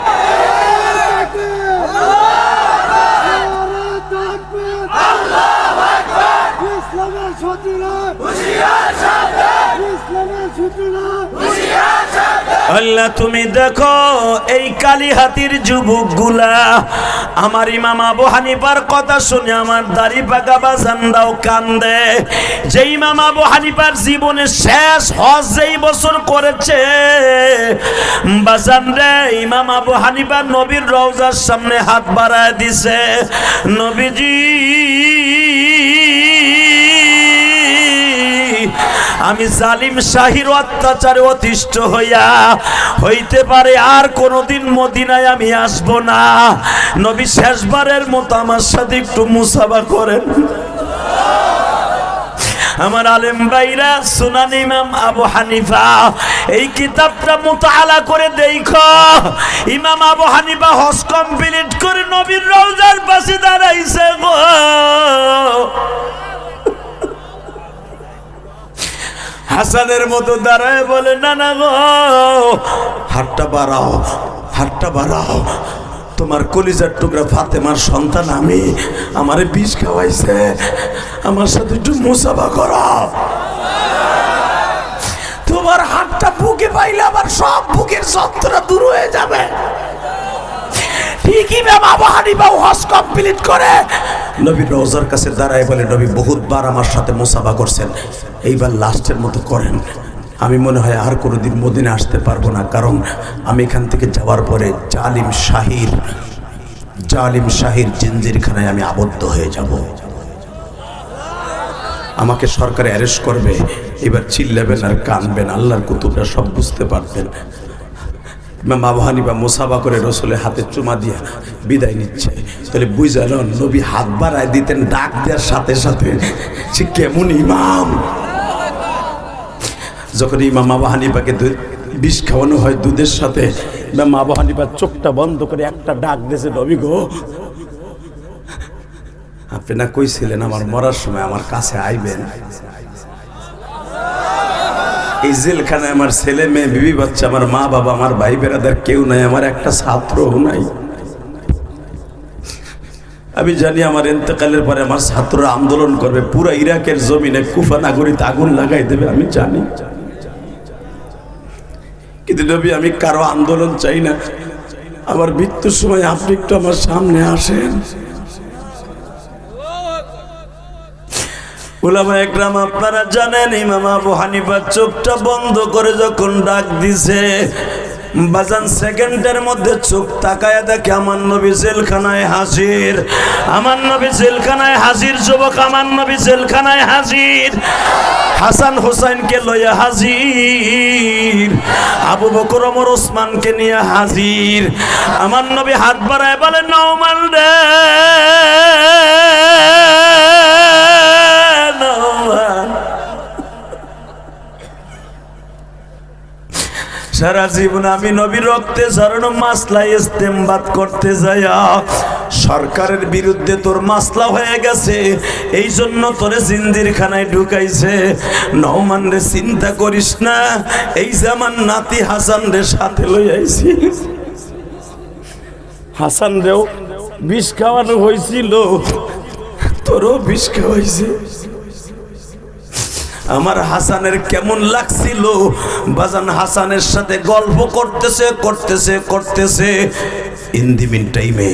আল্লাহ তুমি দেখো এই কালীহাতির যুবক গুলা, আমার ইমাম আবু হানিফার কথা শুনে আমার দাড়ি পাকা বাজানরাও কান্দে। যে ইমাম আবু হানিফার জীবনের শেষ হজ যেই বছর করেছে বাজান রে, ইমাম আবু হানিফা নবীর রওজার সামনে হাত বাড়ায় দিছে, নবীজি আমি জালিম শাহির অত্যাচারে অতিষ্ঠ হইতে পারে আর কোনদিন মদিনায় আমি আসব না, নবী শেষবারের মতো আমার সাথে একটু মুসাফা করেন। আমার আলেম ভাইরা, সুনান ইমাম আবু হানিফা এই কিতাবটা মুতাআলা করে দেখো। ইমাম আবু হানিফা হজ কমপ্লিট করে নবীর রওজার পাশে দাঁড়াইছে গো। হাসানের মতো দাঁড়ায় বলে, না না গো, হাতটা বাড়াও, হাতটা বাড়াও, তোমার কলিজার টুকরা ফাতেমার সন্তান আমি, আমারে বিষ খাওয়াইছে, আমার সাথে একটু মুসাফা করো। তোমার হাতটা বুকে পাইলে আবার সব বুকের যন্ত্রণা দূর হয়ে যাবে। ঠিকই ইমাম আবু হানিফা হজ কমপ্লিট করে নবীর রওজার কাছে দাঁড়ায় বলে, নবী বহুতবার আমার সাথে মুসাফা করছেন, এইবার লাস্টের মতো করেন। আমি মনে হয় আর কোনোদিন মদিনা আসতে পারবো না, কারণ আমি এখান থেকে যাওয়ার পরে জালিম শাহির জিঞ্জিরখানায় আমি আবদ্ধ হয়ে যাব, আমাকে সরকার অ্যারেস্ট করবে। এবার চিল্লাবেন আর কানবেন, আল্লাহর কুতুবরা সব বুঝতে পারবেন। ইমাম আবু হানিফা মুসাফা করে রসুলের হাতে চুমা দিয়া বিদায় নিচ্ছে। তাহলে বুঝালেন নবী হাত বাড়ায় দিতেন ডাক দেওয়ার সাথে সাথে, সে কেমন ইমাম। যখন ইমাম আবু হানিফাকে বিষ খাওয়ানো হয় দুধের সাথে, ইমাম আবু হানিফা চোখটা বন্ধ করে একটা ডাক দিয়েছে, নবী গো, আপনি না কইছিলেন আমার মরার সময় আমার কাছে আইবেন, এই জেলখানায় আমার ছেলে মেয়ে বিবি বাচ্চা, আমার মা বাবা, আমার ভাই বেরাদার কেউ নাই, আমার একটা ছাত্রও নাই। আমি জানি আমার ইন্তেকালের পরে আমার ছাত্ররা আন্দোলন করবে, পুরো ইরাকের জমিনে কুফা নাগরিতে আগুন লাগাই দেবে, আমি জানি। কিন্তু নবী আমি কারো আন্দোলন চাই না, আমার মৃত্যুর সময় আপনি একটু আমার সামনে আসেন। উলামা একরাম আপনারা জানেন, ইমাম আবু হানিফা চোখটা বন্ধ করে যখন ডাক দিছে, বাজান সেকেন্ডের মধ্যে চোখ তাকায় দেখে আমার নবী জেলখানায় হাজির, আমার নবী জেলখানায় হাজির, যুবক আমার নবী জেলখানায় হাজির, হাসান হোসেনকে লইয়া হাজির, আবু বকর ওমর ওসমানকে নিয়ে হাজির। আমার নবী হাত বাড়ায় বলে নওমান রে নওমান, সারা জীবন আমি নবীর রক্তে ঝরানো মাসলা ইস্তেমবাদ করতে যাইয়া সরকারের বিরুদ্ধে তোর মাসলা হয়ে গেছে, এই জন্য তোরে জিন্দিরখানায় ঢুকাইছে। নওমান রে চিন্তা করিস না, এই যে আমার নাতি হাসান রে সাথে লই আইছি। হাসান রেও বিষ খাওয়ানো হয়েছিল, তোরও বিষ খাওয়াইছে। আমার হাসানের কেমন লাগছিল বাজান, হাসানের সাথে গল্প করতেছে করতেছে করতেছে, ইন দি মিন টাইমে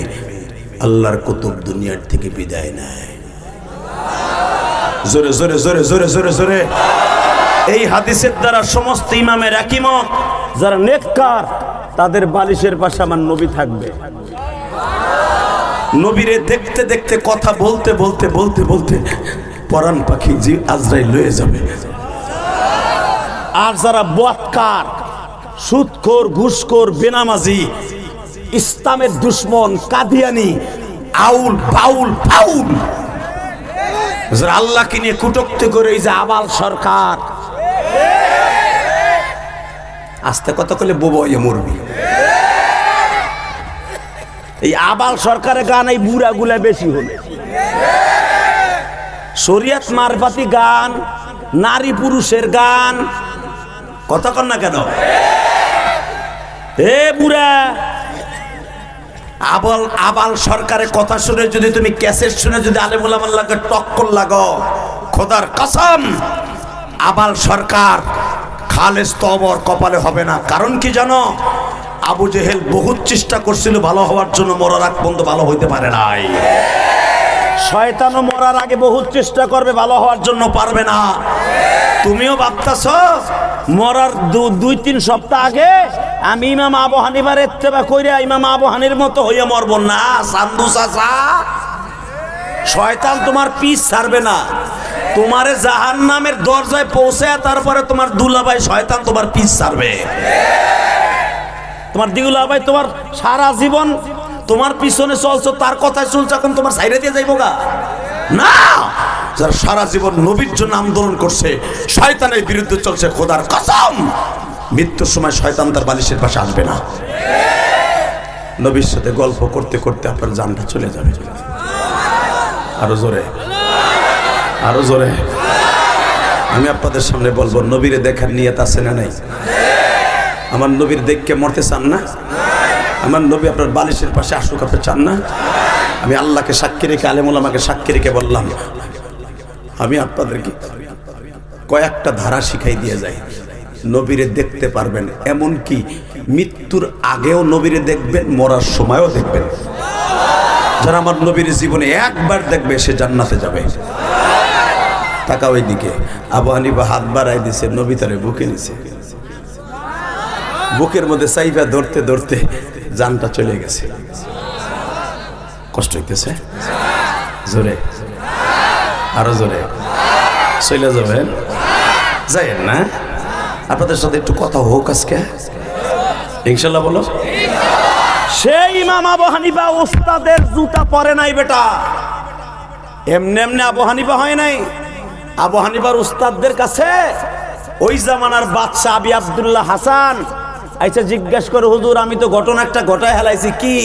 আল্লাহর কুতুব দুনিয়ার থেকে বিদায় নেয়। জোরে জোরে জোরে জোরে জোরে জোরে। এই হাদিসের দ্বারা সমস্ত ইমামের একই মত, যারা নেককার তাদের বালিশের পাশে আমার নবী থাকবে। নবীরে দেখতে দেখতে কথা বলতে বলতে বলতে বলতে পরাণ পাখি জি আজরাইল লয়ে যাবে। আর যারা বদকার, সুদখোর, ঘুষখোর, বেনামাজি, ইসলামের দুশ্মন, কাদিয়ানি, আউল বাউল ফাউল, যারা আল্লাহকে নিয়ে কটূক্তি করে, এই যে আবাল সরকার, আস্তে কথা কলে বোবা হয়ে মরবি। এই আবাল সরকারের গান এই বুড়া গুলা বেশি হলে, শরিয়ত মারফাতি গান, নারী পুরুষের গান, কথা কন না কেন? এ বুড়া আবাল আবাল সরকারের কথা শুনে যদি তুমি ক্যাসেট শুনে যদি আলেমুল আমার লাগে টক্কর লাগো, খোদার কসম আবাল সরকার খালেস তবর কপালে হবে না। কারণ কি জানো? আবু জেহেল বহুত চেষ্টা করছিল ভালো হওয়ার জন্য, মরার আগ পর্যন্ত ভালো হইতে পারে নাই। শয়তানও মরার আগে বহুত চেষ্টা করবে ভালো হওয়ার জন্য, পারবে না। তুমিও ভাবতাছ মরার 2-3 সপ্তাহ আগে আমি ইমাম আবু হানিফার ইত্তেবা কইরা ইমাম আবু হানির মতো হইয়া মরব না। সান্দু চাচা, শয়তান তোমার পিছ ছাড়বে না। তোমারে জাহান্নামের দরজায় পৌঁছায় তারপরে তোমার দুলাভাই শয়তান তোমার পিছ ছাড়বে। তোমার দুলাভাই তোমার সারা জীবন তোমার পিছনে চলছো, তার কথায় চলছো, এখন তোমার সাইরে দিয়ে যাইবো গা না। যারা সারা জীবন নবীর জন্য আন্দোলন করছে, শয়তানের বিরুদ্ধে চলছে, খোদার কসম মৃত্যুর সময় শয়তান তার বালিশের পাশে আসবে না। নবীর সাথে গল্প করতে করতে আপনার জানটা চলে যাবে। আরো জোরে, আরো জোরে। আমি আপনাদের সামনে বলবো, নবীরে দেখার নিয়ত আছে না নাই? আমার নবীর দেখকে মরতে চান না? আমার নবী আপনার বালিশের পাশে আসুক, আপনি চান না? আমি আল্লাহকে সাক্ষী রেখে, আলেমুল আমাকে সাক্ষী রেখে বললাম, আমি আপনাদেরকে কয়েকটা ধারা শিখাই দিয়ে যাই। নবীরে দেখতে পারবেন, এমনকি মৃত্যুর আগেও নবীরে দেখবেন, মরার সময়ও দেখবেন। যারা আমার নবীর জীবনে একবার দেখবে সে জান্নাতে যাবে। তাকাও ওই দিকে। আবু হানিফা হাত বাড়াই দিছে, নবী তারে বুকে নিছে, বুকের মধ্যে চাইবা ধরতে ধরতে জানটা চলে গেছে। কষ্ট হইতেছে? জোরে, আরো জোরে। চলে যাবেন? যাইয়েন না? আপনাদের সাথে একটু কথা হোক আজকে, ইনশাল্লাহ। বলো, সেই ইমাম আবু হানিফা ওস্তাদের জুতা পরে নাই বেটা, এমনি এমনি আবু হানিফা হয় নাই। আবু হানিফার উস্তাদদের কাছে ওই জামানার বাদশা আবি আব্দুল্লাহ হাসান আইসা জিজ্ঞাসা করে, হুজুর আমি তো ঘটনা একটা ঘটায় হেলাইছি। কি?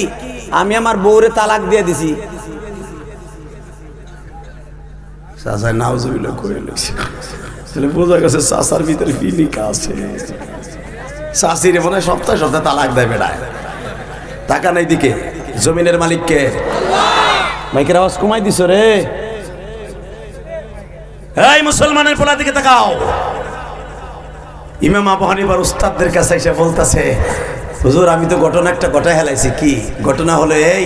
আমি আমার বউরে তালাক দিয়ে দিছি। চাচায় নাউজুবিল্লাহ করে লইছে, তাহলে বোঝা গেছে চাচার ভিতরে ফিলিকা আছে। চাচিরে মনে হয় সপ্তাহে সপ্তাহে তালাক দেয় বেড়ায়। টাকা নাই দিকে, জমিনের মালিককে। মাইকের আওয়াজ কমাই দিছ রে। এই মুসলমানের পোলা দিকে তাকাও। ইমাম আবু হানিফার উস্তাদদের কাছে এসে বলতেছে, হুজুর আমি তো ঘটনা একটা ঘটায় হেলাইছি। কি ঘটনা? হলো এই,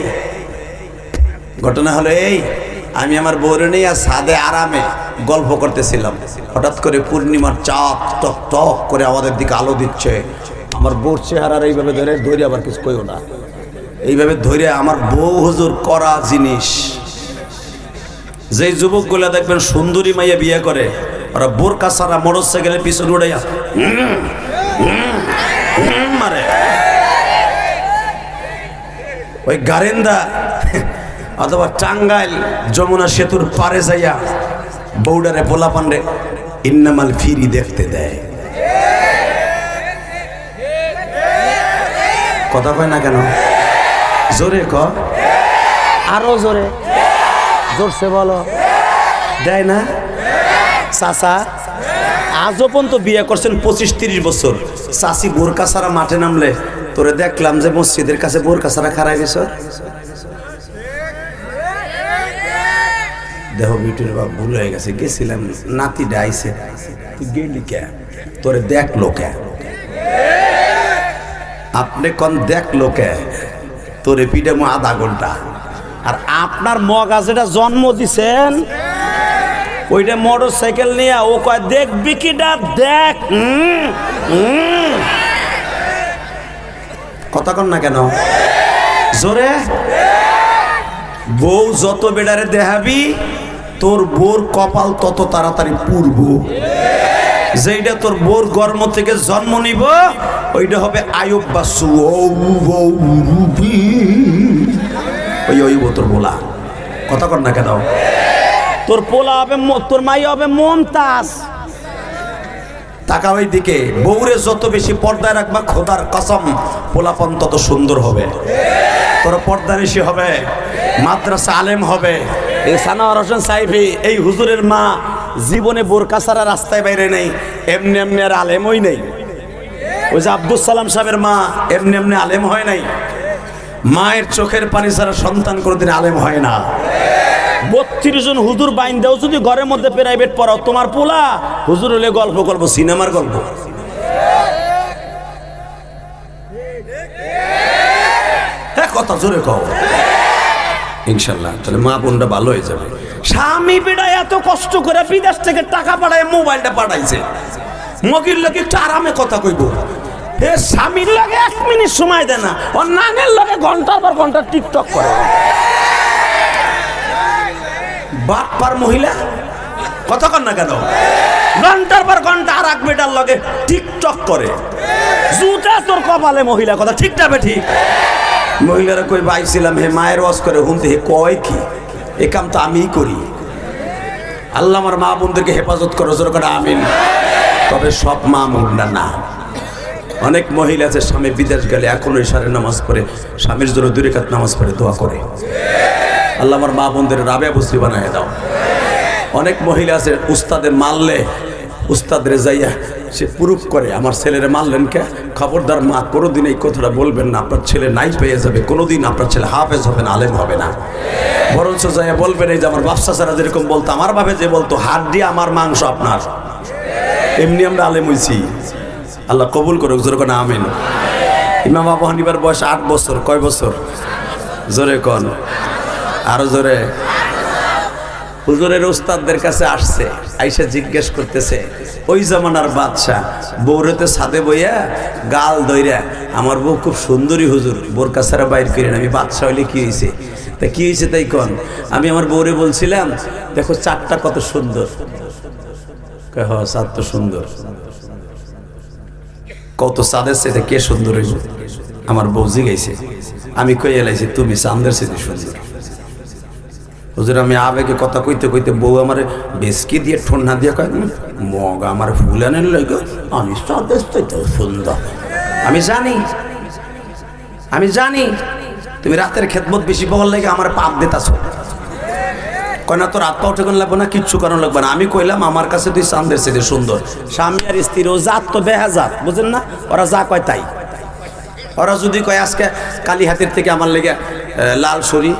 ঘটনা হলো এই, আমি আমার বউরে নিয়ে ছাদে আরামে গল্প করতেছিলাম, হঠাৎ করে পূর্ণিমার চাঁদ টক টক করে আমাদের দিকে আলো দিচ্ছে। আমার বউর চেহারার এইভাবে ধরে ধরে আবার কিছু কইও না, এইভাবে ধরে আমার বউ হুজুর করা জিনিস। যেই যুবকগুলা দেখবেন সুন্দরী মাইয়া বিয়ে করে, ওরা বোরকা ছাড়া মোটর সাইকেলের পিছনে উড়াইয়া মারে। ওই গারেন্দা অথবা টাঙ্গাইল যমুনা সেতুর পারে যাইয়া বৌডারে পোলা পান্ডে ইন্নামাল ফিরি দেখতে দেয়। কথা কয় না কেন? জোরে ক, আরো জোরে, জোরসে বলো। দেয় না? চাচা আজও পর্যন্ত বিয়ে করছেন 25-30 বছর, চাচি বোরকা ছাড়া মাঠে নামলে তোরে দেখলাম যে মসজিদের কাছে বোরকা ছাড়া খারাই গেছ। দেহ বিটুর বাপ ভুল হয়ে গেছে, গেছিলাম নাতি ডাইছে, তুই গেলি কে? তোরে দেখলো কে? আপনি কোন দেখলো কে? তোরে পিঠে আধা ঘন্টা। আর আপনার মগা যেটা জন্ম দিছেন ওইটা মোটর সাইকেল নিয়ে ও কয় দেখবি কিটা দেখ। কথা কন না কেন? জোরে। বউ যত বেড়ারে দেখাবি তোর বোর কপাল তত তাড়াতাড়ি পুরব। যেইটা তোর বোর গর্ম থেকে জন্ম নিব ওইটা হবে আয়ুব বাসু। ওই তোর বলা। কথা কর না কেন? তোর পোলা হবে, তোর মাই হবে মমতাজ। টাকা ওই দিকে বউরে যত বেশি পর্দায় রাখবা খোদার কসম পোলাপন তত সুন্দর হবে। তোর পর্দানিশী হবে, মাদ্রাসা আলেম হবে। এই সানোয়ার হোসেন সাইফি এই হুজুরের মা জীবনে বোরকা ছাড়া রাস্তায় বাইরে নেই, এমনি এমনি আর আলেমই নেই। ওই যে আব্দুল সালাম সাহেবের মা এমনি এমনি আলেম হয় নাই। মায়ের চোখের পানি ছাড়া সন্তান কোনোদিন আলেম হয় না। 32 জন হুজুর বাইন দেও যদি ঘরের মধ্যে প্রাইভেট পড়াও, তোমার পোলা হুজুর হলে গল্প গল্প সিনেমার গল্প। কথা জোরে কও ইনশাল্লাহ, তাহলে মা বোনটা ভালো হয়ে যাবে। স্বামী বেড়া এত কষ্ট করে বিদেশ থেকে টাকা পাঠায় মোবাইলটা পাঠাইছে, মগির লোক একটু আরামে কথা কইব। হে স্বামীর লাগে 1 মিনিট সময় দেয় না, ওর নানের লাগে ঘন্টার পর ঘন্টা টিকটক করে। বাপ পার মহিলা, কথা কন না কেন? ঘন্টার পর ঘন্টা আর এক বেটার লগে টিকটক করে। জুতা তোর কপালে মহিলা, কথা ঠিক না বে ঠিক? মহিলারা কই বাইছিলাম হে মায়ের ওয়াজ করে হুমতে, হে কয় কি এ কাম তো আমিই করি। আল্লাহ আমার মা বোনদেরকে হেফাজত করো, জোর করে আমিন। তবে সব মা বোনরা না, অনেক মহিলা আছে স্বামী বিদেশ গেলে এখনো ইশারের নামাজ পড়ে, স্বামীর জন্য 2 রাকাত নামাজ পড়ে দোয়া করে। আল্লাহ আমার মা বোনদের রাবেয়া বুসরি বানায় দাও। অনেক মহিলা আছে উস্তাদে মারলে উস্তাদের যাইয়া সে প্রুফ করে আমার ছেলেরে মারলেন কে? খবরদার মা কোনোদিন এই কথাটা বলবেন না, আপনার ছেলে নাই পেয়ে যাবে, কোনোদিন আপনার ছেলে হাফেজ হবে না, আলেম হবে না। বরঞ্চ যাইয়া বলবেন এই যে আমার বাপসা ছাড়া যেরকম বলতো, আমার ভাবে যে বলতো হাড্ডি আমার মাংস আপনার, এমনি আমরা আলেম হইছি। আল্লাহ কবুল করুক, জোরে কোন আমিন। ইমাম আবু হানিফার বয়স 8 বছর। কয় বছর? জোরে কোন, আরো জোরে। হুজুরের উস্তাদদের কাছে আসছে, আইসা জিজ্ঞেস করতেছে ওই জামানার বাদশা বউরেতে ছাদে বইয়া গাল দইরা, আমার বউ খুব সুন্দরী হুজুর, বোরকা ছাড়া বাইর করেন, আমি বাদশা হইলে কি হয়েছে? তা কি হয়েছে তাই কন? আমি আমার বউরে বলছিলাম দেখো চাঁদটা কত সুন্দর। হ চাঁদ তো সুন্দর। কত চাঁদের সাথে কে সুন্দর হইব? আমার বউ জিগাইছে। আমি কই এলাইছি তুমি চাঁদের সাথে সুন্দর। হুজুর আমি আবেগে কথা কইতে কইতে বউ আমার বেসকি দিয়ে ঠোনা দিয়ে কয় মগ আমার ফুলানের লাগে আমি চাঁদের সাথে সুন্দর। আমি জানি তুমি রাতের খেদমত বেশি পাওয়ার লাগে আমার পাপ দিতাছ। কয় না তোর আত্মা উঠে কোন লাগবে না, কিচ্ছু কারণ লাগবে না। আমি কইলাম আমার কাছে তুই চাঁদের সাথে সুন্দর। স্বামী আর স্ত্রীর ও জাত তো বেহাজাত, বুঝেন না? ওরা যা কয় তাই। ওরা যদি কয় আজকে কালীহাতির থেকে আমার লেগে লাল সরি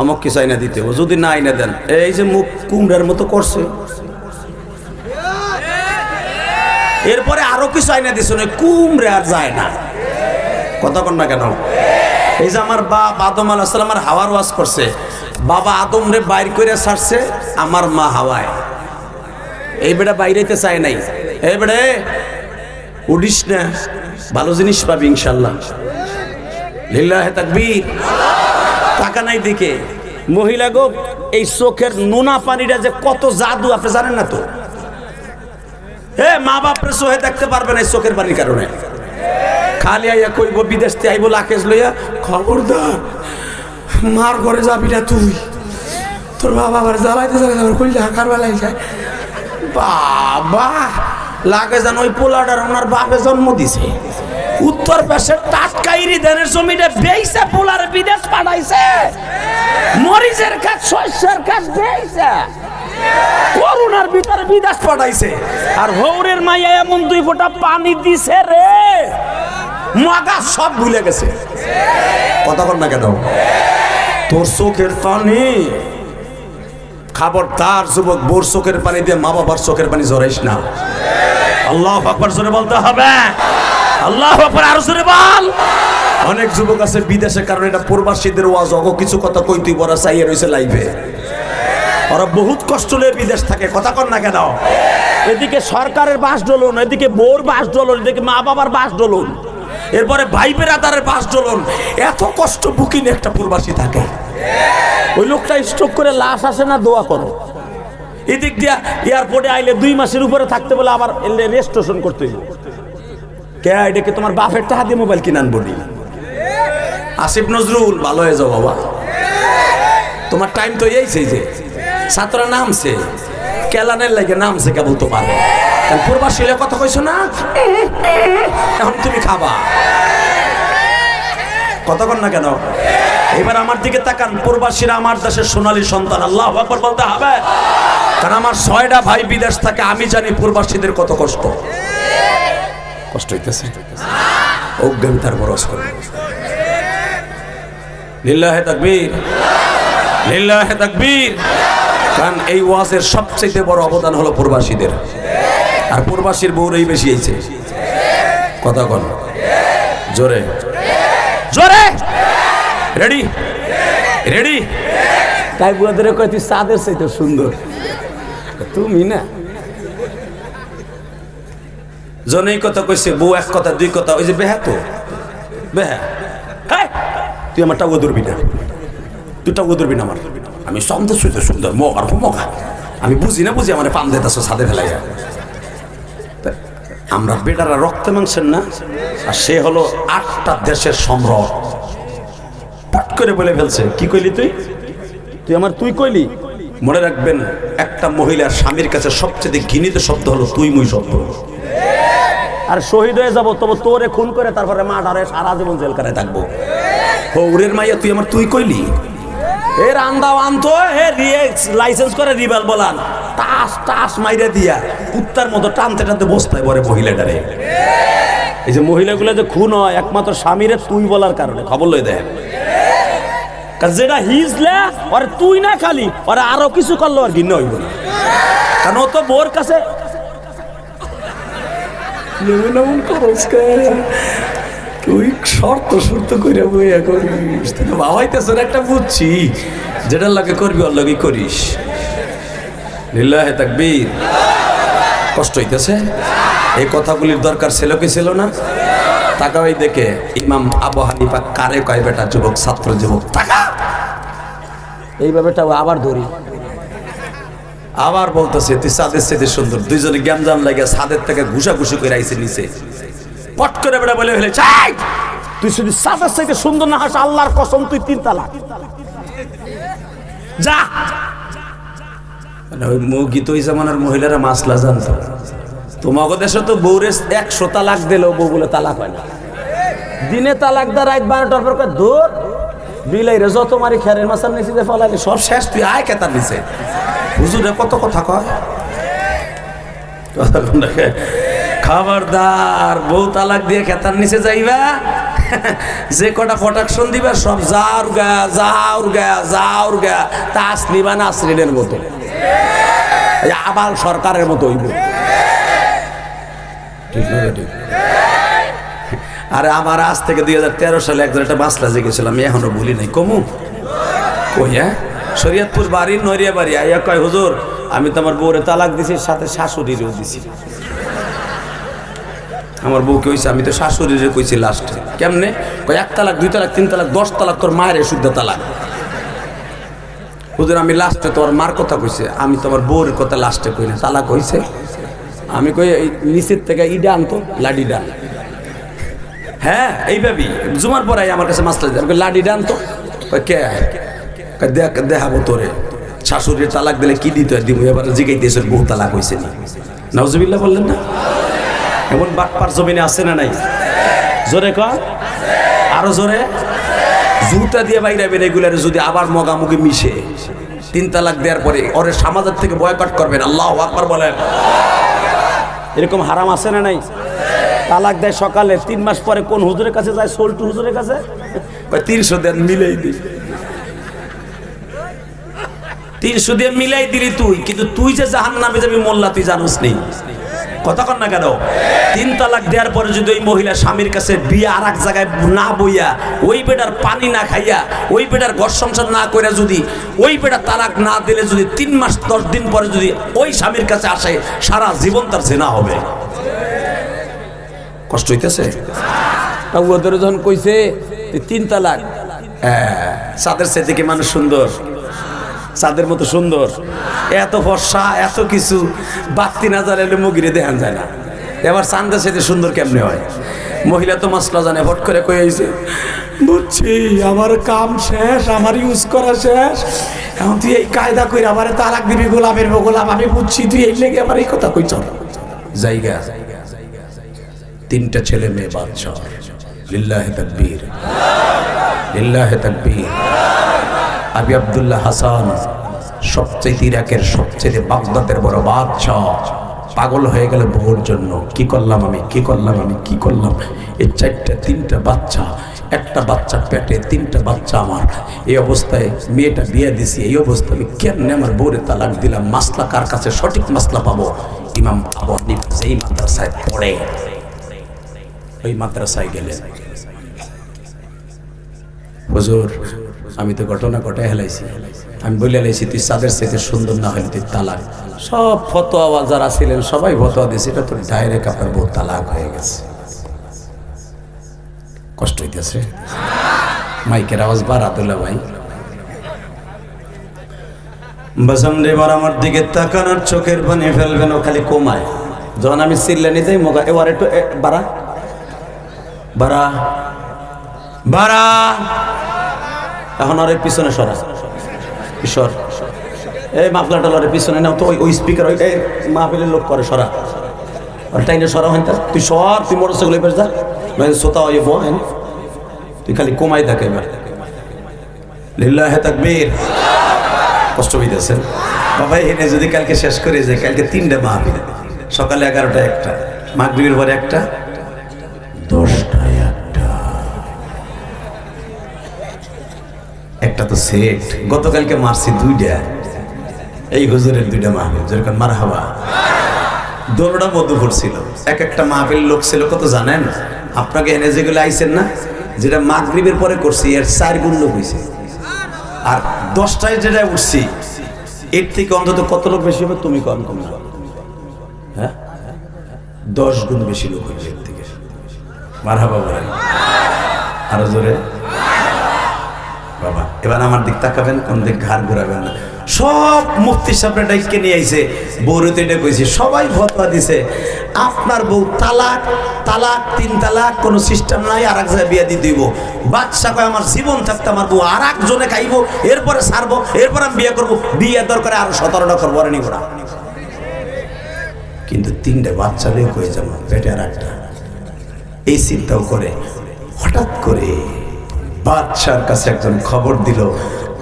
অমক কিছু আইনা দিতে, ও যদি না আইনা দেন এই যে মুখ কুমড়ার মতো করছে, এরপরে আরো কিছু আইনা দিছে না, কুমড়ে আর যায় না। কথা কন না কেন? এই যে আমার বাপ আদম আলাইহিস সালাম আর হাওয়ার ওয়াজ করছে, বাবা আদম রে বাইর করে ছাড়ছে, আমার মা হাওয়ায়। এই বেটা বাইরেতে চায় নাই, এই বেড়ে উঠিস না, ভালো জিনিস পাবি ইনশাল্লাহ। লিল্লাহে তাকবীর। টাকা নাই দিকে মহিলা গো, এই চোখের নোনা পানিটা যে কত জাদু আপনি জানেন না তো। মা বাপরে চোখে দেখতে পারবে না এই চোখের পানির কারণে। খালি আইয়া কইব বিদেশ থেকে আইব লাকেশ লইয়া, খবরদার মার ঘরে যাবি না তুই, তোর বাবা আবার জ্বালাইতে জ্বালাইতে কইলে হাঁকার বেলায় যায়। বাবা লাগে যেন ওই পোলাটার ওনার বাপে জন্ম দিছে। উত্তর পাশের টাটকাইরি ধানের জমিটা বেইছে পোলার বিদেশ পাঠাইছে, মরিচের কাজ শস্যের কাজ বেইছে, করোনার ভিতরে বিদেশ পাঠাইছে। আর হৌরের মাইয়া এমন 2 ফোঁটা পানি দিছে রে, মগা সব ভুলে গেছে। কথা কর না কেন? তোর চোখের পানি, খবরদার যুবক, বোর চোখের পানি দিয়ে মা বাবার চোখের পানি জড়াইস না। আল্লাহু আকবার জোরে বলতে হবে। আল্লাহু আকবার আরো জোরে বল। অনেক যুবক আছে বিদেশের কারণে, এটা প্রবাসীদের ওয়াজ, অগো কিছু কথা কইতেই বড় চাইয়ে রয়েছে লাইভে। ওরা বহুত কষ্ট নিয়ে বিদেশ থাকে। কথা কর না কেন? এদিকে সরকারের বাস ডলন, এদিকে বোর বাস ডলন, এদিকে মা বাবার বাস ডলন, এরপরে ভাই বেরাদারের বাস ডলন। এত কষ্ট বুকিং একটা প্রবাসী থাকে। ওই লোকটা স্ট্রোক করে লাশ আসে না, দোয়া করো। এদিক দিয়া এয়ারপোর্টে আইলে 2 মাসের উপরে থাকতে বলে আবার রেজিস্ট্রেশন করতে হইব। কে এটাকে তোমার বাপের টাকা দিয়ে মোবাইল কিনান বলি। আসিফ নজরুল ভালো হয়ে যাও বাবা, তোমার টাইম তো এইছে যে ছাত্ররা নামছে, কেলানের লাগে নামছে কেবল তোমার। প্রবাসী কথা কইছো না, এখন তুমি খাবা। কথা কর না কেন? এবার আমার দিকে তাকান, প্রবাসীরা আমার দেশের সোনালী সন্তান। আল্লাহু আকবার বলতে হবে। কারণ আমার 6টা ভাই বিদেশ থাকে, আমি জানি প্রবাসীদের কত কষ্ট। কষ্ট হইতেছে, অজ্ঞানতার বরস করে। লিল্লাহে তাকবীর, লিল্লাহে তাকবীর। কারণ এই ওয়াজের সবচেয়ে বড় অবদান হলো প্রবাসীদের, আর প্রবাসীর বউরাই বেশি হয়েছে। কথা কন জোরে জোরে। Ready ready. তাই বুয়াদের কয় তুই চাঁদের চাইতে সুন্দর, তুমি না। জনেই কথা কইছে, বউ এক কথা 2 কথা। ওই যে বেহা তো বেহা, তুই আমার টাকা ধরবি না, তুই টাকা ধরবি না আমার। আমি সন্দেহ সুন্দর সুন্দর মগার মগা, আমি বুঝি না বুঝি আমার পান দিতেছো ছাদে ফেলাইয়া। আমরা বেটারা রক্ত মাংসের না, আর সে হলো 8টা দেশের সম্রাট। পট করে বলে ফেলছে, কি কইলি তুই? তুই আমার তুই কইলি? মনে রাখবেন, একটা মহিলার স্বামীর কাছে সবচেয়ে ঘৃণিত শব্দ হলো তুই মুই শব্দ। আর শহীদ হয়ে যাবো, তবে তোরে খুন করে তারপরে মা ডারে সারা জীবন জেল কারায় থাকবো। হৌরের মাইয়া তুই আমার তুই কইলি? এর আন্দাও আনতো, লাইসেন্স করে রিভাল বলান, টাস টাস মাইরা দিয়া কুত্তার মতো টানতে টানতে বসতায় পরে মহিলাটারে। এই যে মহিলাগুলো যে খুন হয় একমাত্র স্বামীরে তুই বলার কারণে। খবর লই দেয়, যেটা হিজলে ওরে তুই না খালি ওরা আরো কিছু করলো আর ঘৃণা হইব না, কারণ ও তো বোর কাছে তুই শর্ত শর্ত করে বইয়া করিস, বাবাইতেছ একটা বুঝছি, যেটার লাগে করবি ওর লাগে করিস। লিল্লাহে তাকবীর। কষ্ট হইতেছে, এই কথাগুলির দরকার ছিল কি ছিল না? তাকাই দেখে ইমাম আবু হানিফা কারে কয় বেটা যুবক ছাত্র যুবক তাকা, এইভাবেটাও আবার ধরি আবার বলতেছে তুই ছাদের চাইতে সুন্দর। দুইজনে জ্ঞানজাম লাগে ছাদের থেকে ঘুষাঘুষি করে আইছে নিচে। পট করে বেটা বলে ফেলে, চাই তুই শুধু ছাদের চাইতে সুন্দর না হাস, আল্লাহর কসম তুই 3 তালাক যা। মানে ওই গীত ওই জামানার মহিলারা মাসলা জানতো। তোমাকে দেশে তো বউরে 100 তালাক দিলেও বউ বলে তালাক হয় না। দিনে তালাক দা, রাত 12টার পর দূর বিলাইরে যত মারি খেরের মাছার নিচে যে ফলালি সব শেষ, তুই আয় কেতার নিচে। হুজুরে কত কথা কয়, খবরদার বউ তালাক দিয়ে খেতার নিচে যাইবা, যে কটা প্রোটেকশন দিবা সব যাওর গা যাওর গা যাওর গা, তাস নিবা নাসরিনের মতো, আবার সরকারের মতো হইব। ঠিক না? ঠিক। আরে আমার আজ থেকে 2013 সালে একজন একটা মাসলা জেগেছিল, আমি এখনো ভুলি নাই। কমু কই, হ্যাঁ শরীয়তপুর বাড়ি নড়িয়া বাড়ি আইয়া কয় হুজুর আমি তোমার বউরে তালাক দিছি, সাথে শাশুড়িরও দিছি। আমার বউকে হয়েছে, আমি তো শাশুড়িরে কইছি লাস্টে। কেমনে কই? 1 তালাক 2 তালাক 3 তালাক 10 তালাক তোর মায়ের শুদ্ধ তালাক। হুজুর আমি লাস্টে তোর মার কথা কইছে, আমি তোমার বউর কথা লাস্টে কই না, তালাক হইছে। আমি কই এই নিচের থেকে ইডা আনতো, লাডি ডান। হ্যাঁ এইভাবে জুমার পরে আমার কাছে মাসলা দেয়, লাডি ডান তো। কে? দেখ দেখাবো তোরে, শাশুড়ির তালাক দিলে কি দিতে দিব, এবার জিগাইতেছে বউ তালাক হয়েছে নি। নাউজুবিল্লাহ বললেন না? এমন বাটপার জমিনে আছে না নাই? জোরে কর, আরো জোরে। জুতা দিয়ে বাইরাবেন এগুলার, যদি আবার মগামুগি মিশে 3 তালাক দেওয়ার পরে ওরে সমাজের থেকে বয়কট করবেন। আল্লাহু আকবার বলেন। এরকম হারাম আছে না নাই? তালাক দেয় সকালে, 3 মাস পরে কোন হুজুরের কাছে যায়? সোল্টু হুজুরের কাছে। 300 দেন মিলাই দি, 300 দিয়ে মিলাই দিলি তুই, কিন্তু তুই যে জাহান্নামে যাবি মোল্লা তুই জানোস নেই। কথা কন না কেন? 3 তালাক দেওয়ার পরে যদি ওই মহিলা স্বামীর কাছে বিয়ে আর এক জায়গায় না বইয়া, ওই বেটার পানি না খাইয়া, ওই বেটার ঘর সংসার না করে, যদি ওই বেটার তালাক না দিলে যদি 3 মাস 10 দিন পরে যদি ওই স্বামীর কাছে আসে, সারা জীবন তার জেনা হবে। কষ্ট হইতেছে? ওদের যখন কইছে 3 তালাক, চাঁদের সে থেকে মানুষ সুন্দর, চাঁদের মতো সুন্দর, এত ফর্সা, এত কিছু, বাতি না জ্বালালে মুগিরে দেখান যায় না। এবার চাঁদের সাথে সুন্দর কেমনে হয়? মহিলা তো মশলা জানে, ভট করে কই আইছে, বুঝছি আমার কাম শেষ, আমার ইউজ করা শেষ, এখন তুই এই কায়দা করে আমার তালাক দিবি, গোলামের গোলাম আমি বুঝছি, তুই এই লেগে আমার এই কথা কইছ। জায়গা 3টা ছেলে মেয়ে, বাদশা। লিল্লাহে তাকবীর, লিল্লাহে তাকবীর। আবি আব্দুল্লাহ হাসান সবচেয়ে ইরাকের সবচেয়ে বাগদাদের বড় বাদশা, পাগল হয়ে গেল বউর জন্য। কি করলাম আমি, কি করলাম আমি, কি করলাম? এই 3টা বাচ্চা, একটা বাচ্চা পেটে, 3টা বাচ্চা আমার। এই অবস্থায় মেয়েটা বিয়ে দিছি, এই অবস্থায় আমি কেমনে আমার বউরে তালাক দিলাম? মাসলা কার কাছে সঠিক মাসলা পাবো? ইমাম আবু হানিফা যেই মাদ্রাসায় পড়ে, ওই মাদ্রাসায় গেলে, হুজুর আমি তো ঘটনা ঘটায় হেলাইছি, আমি বলে হেলাইছি তুই চাঁদের চাইতে সুন্দর না হলে তুই তালাক। সব ফতোয়া যারা ছিলেন সবাই ফতোয়া দিয়েছে, এটা তো ডাইরেক্ট আপনার বউ তালাক হয়ে গেছে। কষ্ট হইতেছে? মাইকের আওয়াজ বাড়া তোলা ভাই। বাজান এবার আমার দিকে তাকানোর চোখের পানি ফেলবেন, ও খালি কমায়। যখন আমি চিল্লানি দেই মগা, এবার একটু বাড়া বাড়া বাড়া, এখন আর পিছনে সরা, ঈশ্বর এই মাফলাটা লড়ে পিছনে নাও তো, ওই স্পিকার ওই মাহফিলের লোক করে সরা, আর টাইনে সরা হয়, তুই সর, তুই মোটরসাইকেল এবার যা, শ্রোতা হয়ে বহেন, তুই খালি কমাই থাকে। এবার লিল্লাহে তাকবীর। কষ্ট হইতেছেন বাবা? এনে যদি কালকে শেষ করে যায়, কালকে 3টা মাহফিল, সকালে 11টা একটা, মাগরিবের পরে একটা, 10টায় একটা তো সেট। গতকালকে মারছি 2টা, এই হুজুরের 2টা মাহফিল, যেরকম মারহাবা, দোনোটা মধুপুর ছিল। একটা মাহফিল লোক ছিল কত জানেন? আপনাকে এনে যেগুলো আইছেন না, যেটা মাগরিবের পরে করছি, এর 4 গুণ লোক হয়েছে। আর 10টায় যেটা উঠছি, এর থেকে অন্তত কত লোক বেশি হবে? তুমি কম কম, হ্যাঁ 10 গুণ বেশি লোক হয়েছে এর থেকে। মারহাবা বলেন আরো জোরে বাবা। এবার আমার দিক তাকাবেন, কোন দিক ঘাড় ঘুরাবেন না। সব মুফতি সাহেবরা ডাইকে নিয়ে আইছে, বউরতে এটা কইছে, সবাই ফতোয়া দিছে আপনার বউ তালাক, তালাক 3 তালাক, কোনো সিস্টেম নাই, আর এক জায়গায় বিয়ে দিয়ে দিব। বাদশা কয় আমার জীবন থাকতে আমার বউ আর একজনে খাইবো, এরপরে ছাড়বো, এরপর আমি বিয়ে করবো, বিয়ে দরকারে আরো 17টা করবো, আর নিব না। কিন্তু 3টে বাচ্চা লোক হয়ে যাবো, পেটে আর একটা, এই চিন্তাও করে। হঠাৎ করে বাদশার কাছে একজন খবর দিল,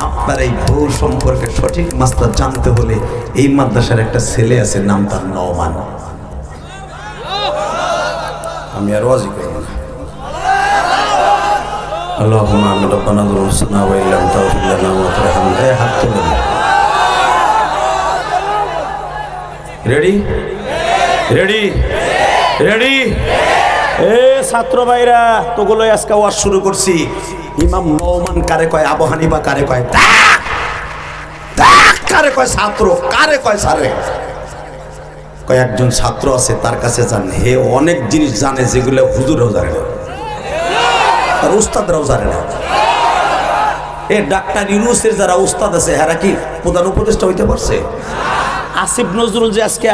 আপনার এই বউ সম্পর্কে সঠিক মাসলা জানতে হলে এই মাদ্রাসার একটা ছেলে আছে, নাম তার নওমান। আমি আর ওয়াজি করব না। আল্লাহুম্মা আমিন রব্বানা যুলুসনা ওয়া ইল্লাম তাগফির লানা ওয়া তারহামনা। হাত তুলেন। Ready ready ready? এ ছাত্র ভাইরা, তোগুলো আজকে ওয়াজ শুরু করছি। ইমাম নওমান কারে কয়, আবু হানিফা কারে কয়, কারে কয় ছাত্র, কারে কয় সারে? কয়েকজন ছাত্র আছে তার কাছে যান, হে অনেক জিনিস জানে যেগুলো হুজুররাও জানে না, আর উস্তাদরাও জানে না। এ ডাক্তার ইউনুসের যারা উস্তাদ আছে এরা কি প্রধান উপদেষ্টা হইতে পারছে? আসিফ নজরুল যে আজকে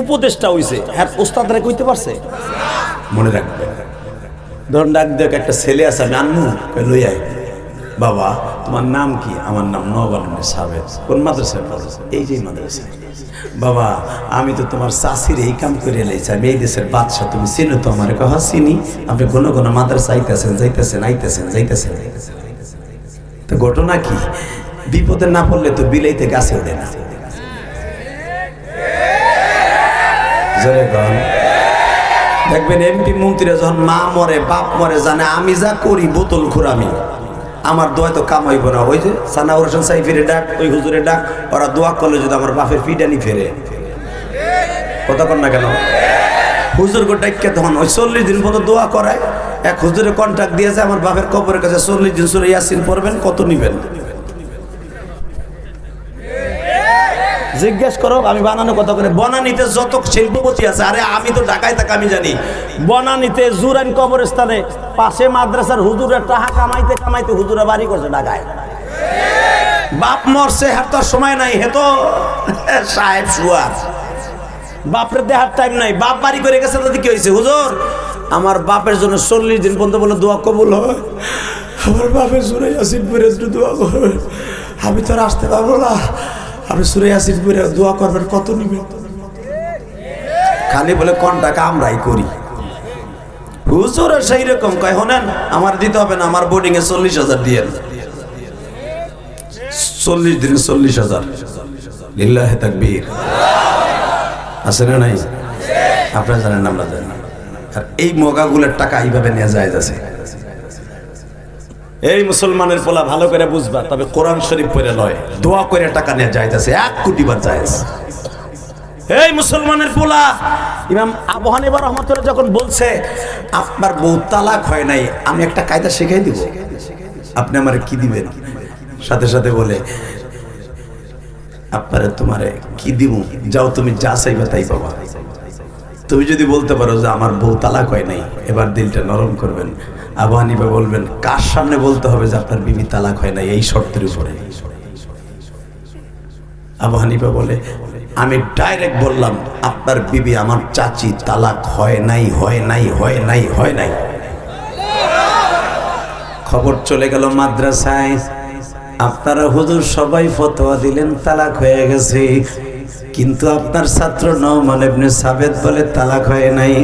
উপদেষ্টা হইছে হ্যাঁ উস্তাদরা কইতে পারছে? মনে রাখবে। ধরুন ডাক দেখ একটা ছেলে আছে, আমি আনমু লই আই, বাবা তোমার নাম কি? আমার নাম নবাবুল সাহেব। কোন মাদ্রাসায় পড়েছে? এই যে মাদ্রাসা। বাবা আমি তো তোমার চাষির এই কাম করে লাইছি, আমি এই দেশের বাদশা, তুমি চিনো তো আমার? কহ চিনি। আপনি কোন কোন মাদ্রাসা আইতেছেন যাইতেছেন আইতেছেন যাইতেছেন, তো ঘটনা কি? বিপদে না পড়লে তো বিলাইতে গাছে ওঠে না। দেখবেন এমপি মন্ত্রীরা যখন মা মরে বাপ মরে জানে আমি যা করি বোতল খুরামি, আমার দোয়া তো কাম হইব না। ওই যে সানাউর হোসেন সাইফিরে ডাক, ওই হুজুরে ডাক, ওরা দোয়া করলে যদি আমার বাপের পিডানি ফেরে, কথা কর না কেন? হুজুর গো ডাক্কে তখন ওই 40 দিন পর্যন্ত দোয়া করায়। এক হুজুরে কন্ট্রাক্ট দিয়েছে আমার বাপের কবরের কাছে 40 দিন সূরা ইয়াসিন পড়বেন, কত নিবেন? জিজ্ঞেস করো, আমি বানানো কথা করে। বনানীতে যত শিল্পপতি আছে, আরে আমি তো ঢাকায় থাকি, আমি জানি। বনানীতে জুরাইন কবরস্থানে পাশে মাদ্রাসার হুজুরের টাকা কামাইতে কামাইতে হুজুরা বাড়ি করছে ঢাকায়। বাপ মরছে, হার তো সময় নাই, হে তো সাহেব সুয়ার, বাপরে দেহার টাইম নাই। বাপ বাড়ি করে গেছে, তাতে কি হয়েছে? হুজুর আমার বাপের জন্য 40 দিন পর্যন্ত বলে দোয়া কবুল হয়, আমার বাপের সূরা ইয়াসিন পড়ে দোয়া করবে। আমি তো আর আসতে পারবো না, আপনি সূরা ইয়াসিন পড়ে দোয়া করবেন, কত নিবেন? খালি বলে কোন টাকা আমরাই করি। হুজুর সেই রকম কয়, শোনেন আমার দিতে হবে না, আমার বোর্ডিং এ 40,000 দিয়েন। 40 দিনে 40,000, লিল্লাহি তাকবীর। আছে না নাই? আপনারা জানেন, আমরা জানি। আর এই মগাগুলোর টাকা এইভাবে নেওয়া যায় আছে। এই মুসলমানের পোলা ভালো করে বুঝবা, তবে কোরআন শরীফ পড়ে নয়, দোয়া করে টাকা নেওয়া যায় আছে, 1 কোটি বার যায়। এই মুসলমানের পোলা, ইমাম আবু হানিফা রাহমাতুল্লাহ যখন বলছে আপনার বউ তালাক হয় নাই, আমি একটা কায়দা শিখাই দিব, আপনি আমারে কি দিবেন? সাথে সাথে বলে আপনারে তোমারে কি দিব? যাও তুমি যা চাইবা তাই পাবা। তুমি যদি বলতে পারো যে আমার বউ তালাক হয় নাই, এবার দিলটা নরম করবেন। আবু হানিফা বলবেন কার সামনে বলতে হবে যে আপনার বিবি তালাক হয় নাই এই শর্তের উপরে? আবু হানিফা বলে আমি ডাইরেক্ট বললাম আপনার বিবি আমার চাচি তালাক হয় নাই, হয় নাই, হয় নাই, হয় নাই। খবর চলে গেল মাদ্রাসায়, আপনারা হুজুর সবাই ফতোয়া দিলেন তালাক হয়ে গেছে, কিন্তু আপনার ছাত্র নওমান ইবনে সাবিত বলে তালাক হয় নাই।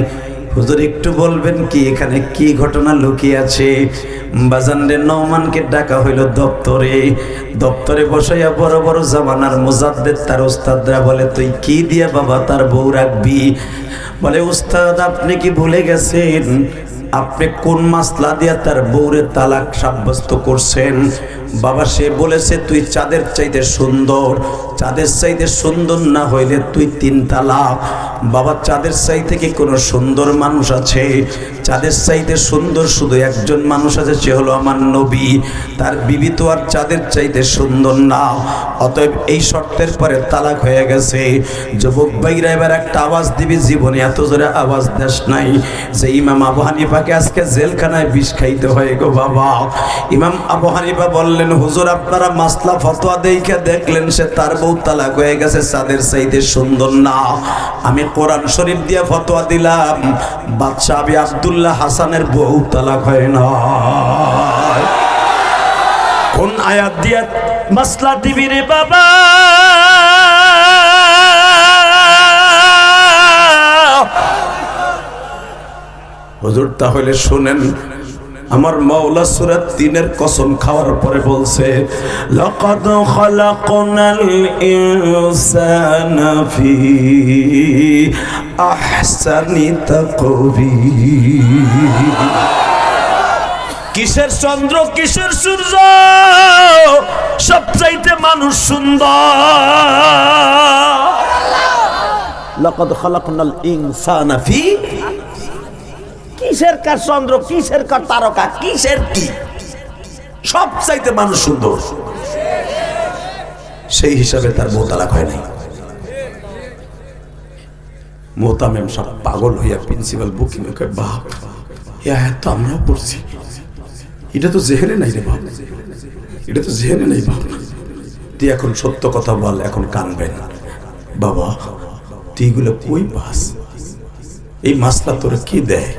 হুজুর একটু বলবেন কি এখানে কি ঘটনা লুকিয়ে আছে? বাজানরে নওমানকে ডাকা হইল দপ্তরে, দপ্তরে বসাইয়া বড় বড় জামানার মুজাদ্দিদ তার উস্তাদরা বলে তুই কি দিয়ে বাবা তার বউ রাখবি? বলে উস্তাদ আপনি কি ভুলে গেছেন আপনি কোন মাসলা দিয়া তার বউরে তালাক সাব্যস্ত করছেন? বাবা সে বলেছে তুই চাঁদের চাইতে সুন্দর, চাঁদের চাইতে সুন্দর না হইলে তুই 3 তালাক। বাবা চাঁদের চাইতে কি কোনো সুন্দর মানুষ আছে? চাঁদের চাইতে সুন্দর শুধু একজন মানুষ আছে, সে হলো আমার নবী। তার বিবি তো আর চাঁদের চাইতে সুন্দর না, অতএব এই শর্তের পরে তালাক হয়ে গেছে। যুবক ভাইরা এবার একটা আওয়াজ দিবি, জীবনে এত জোরে আওয়াজ দেশ নাই যে ইমাম আবু হানিফাকে আজকে জেলখানায় বিষ খাইতে হয় গো বাবা। ইমাম আবু হানিফা বললেন হুজুর আপনারা মাসলা ফতোয়া দেইখা দেখলেন সে তার বউ তালাক হয়ে গেছে, চাঁদের চাইতে সুন্দর না। আমি কোরআন শরীফ দিয়ে ফতোয়া দিলাম বাদশাহ আবি আব্দুল্লাহ হাসানের বউ তালাক হয় না। কোন আয়াত দিয়ে মাসলা দিবি রে বাবা? হুজুর তাহলে শুনেন, আমার মাওলা সূরা 3-এর কসম খাওয়ার পরে বলছে লাকাদ খালাকনাল ইনসানা ফি আহসানি তাকওয়িম। কিসের চন্দ্র কিসের সূর্য, সবচাইতে মানুষ সুন্দর। লাকাদ খালাকনাল ইনসানা ফি, কিসের কার চন্দ্র কিসের কার তারকা কিসের কি, সব চাইতে মানুষ সুন্দর। সেই হিসাবে তার বউ তালাক হয় নাই। মোহতামেম সব পাগল হইয়া প্রিন্সিপাল বুকিং ওকে বাপ এ আয়াত তো আমরাও পড়ছি, এটা তো জেহেনে নাই রে বাপ, এটা তো জেহেনে নাই বাপ, তুই এখন সত্য কথা বল, এখন কানবেন বাবা, তুই এগুলো কই পাস? এই মাসলা তোর কি দেয়?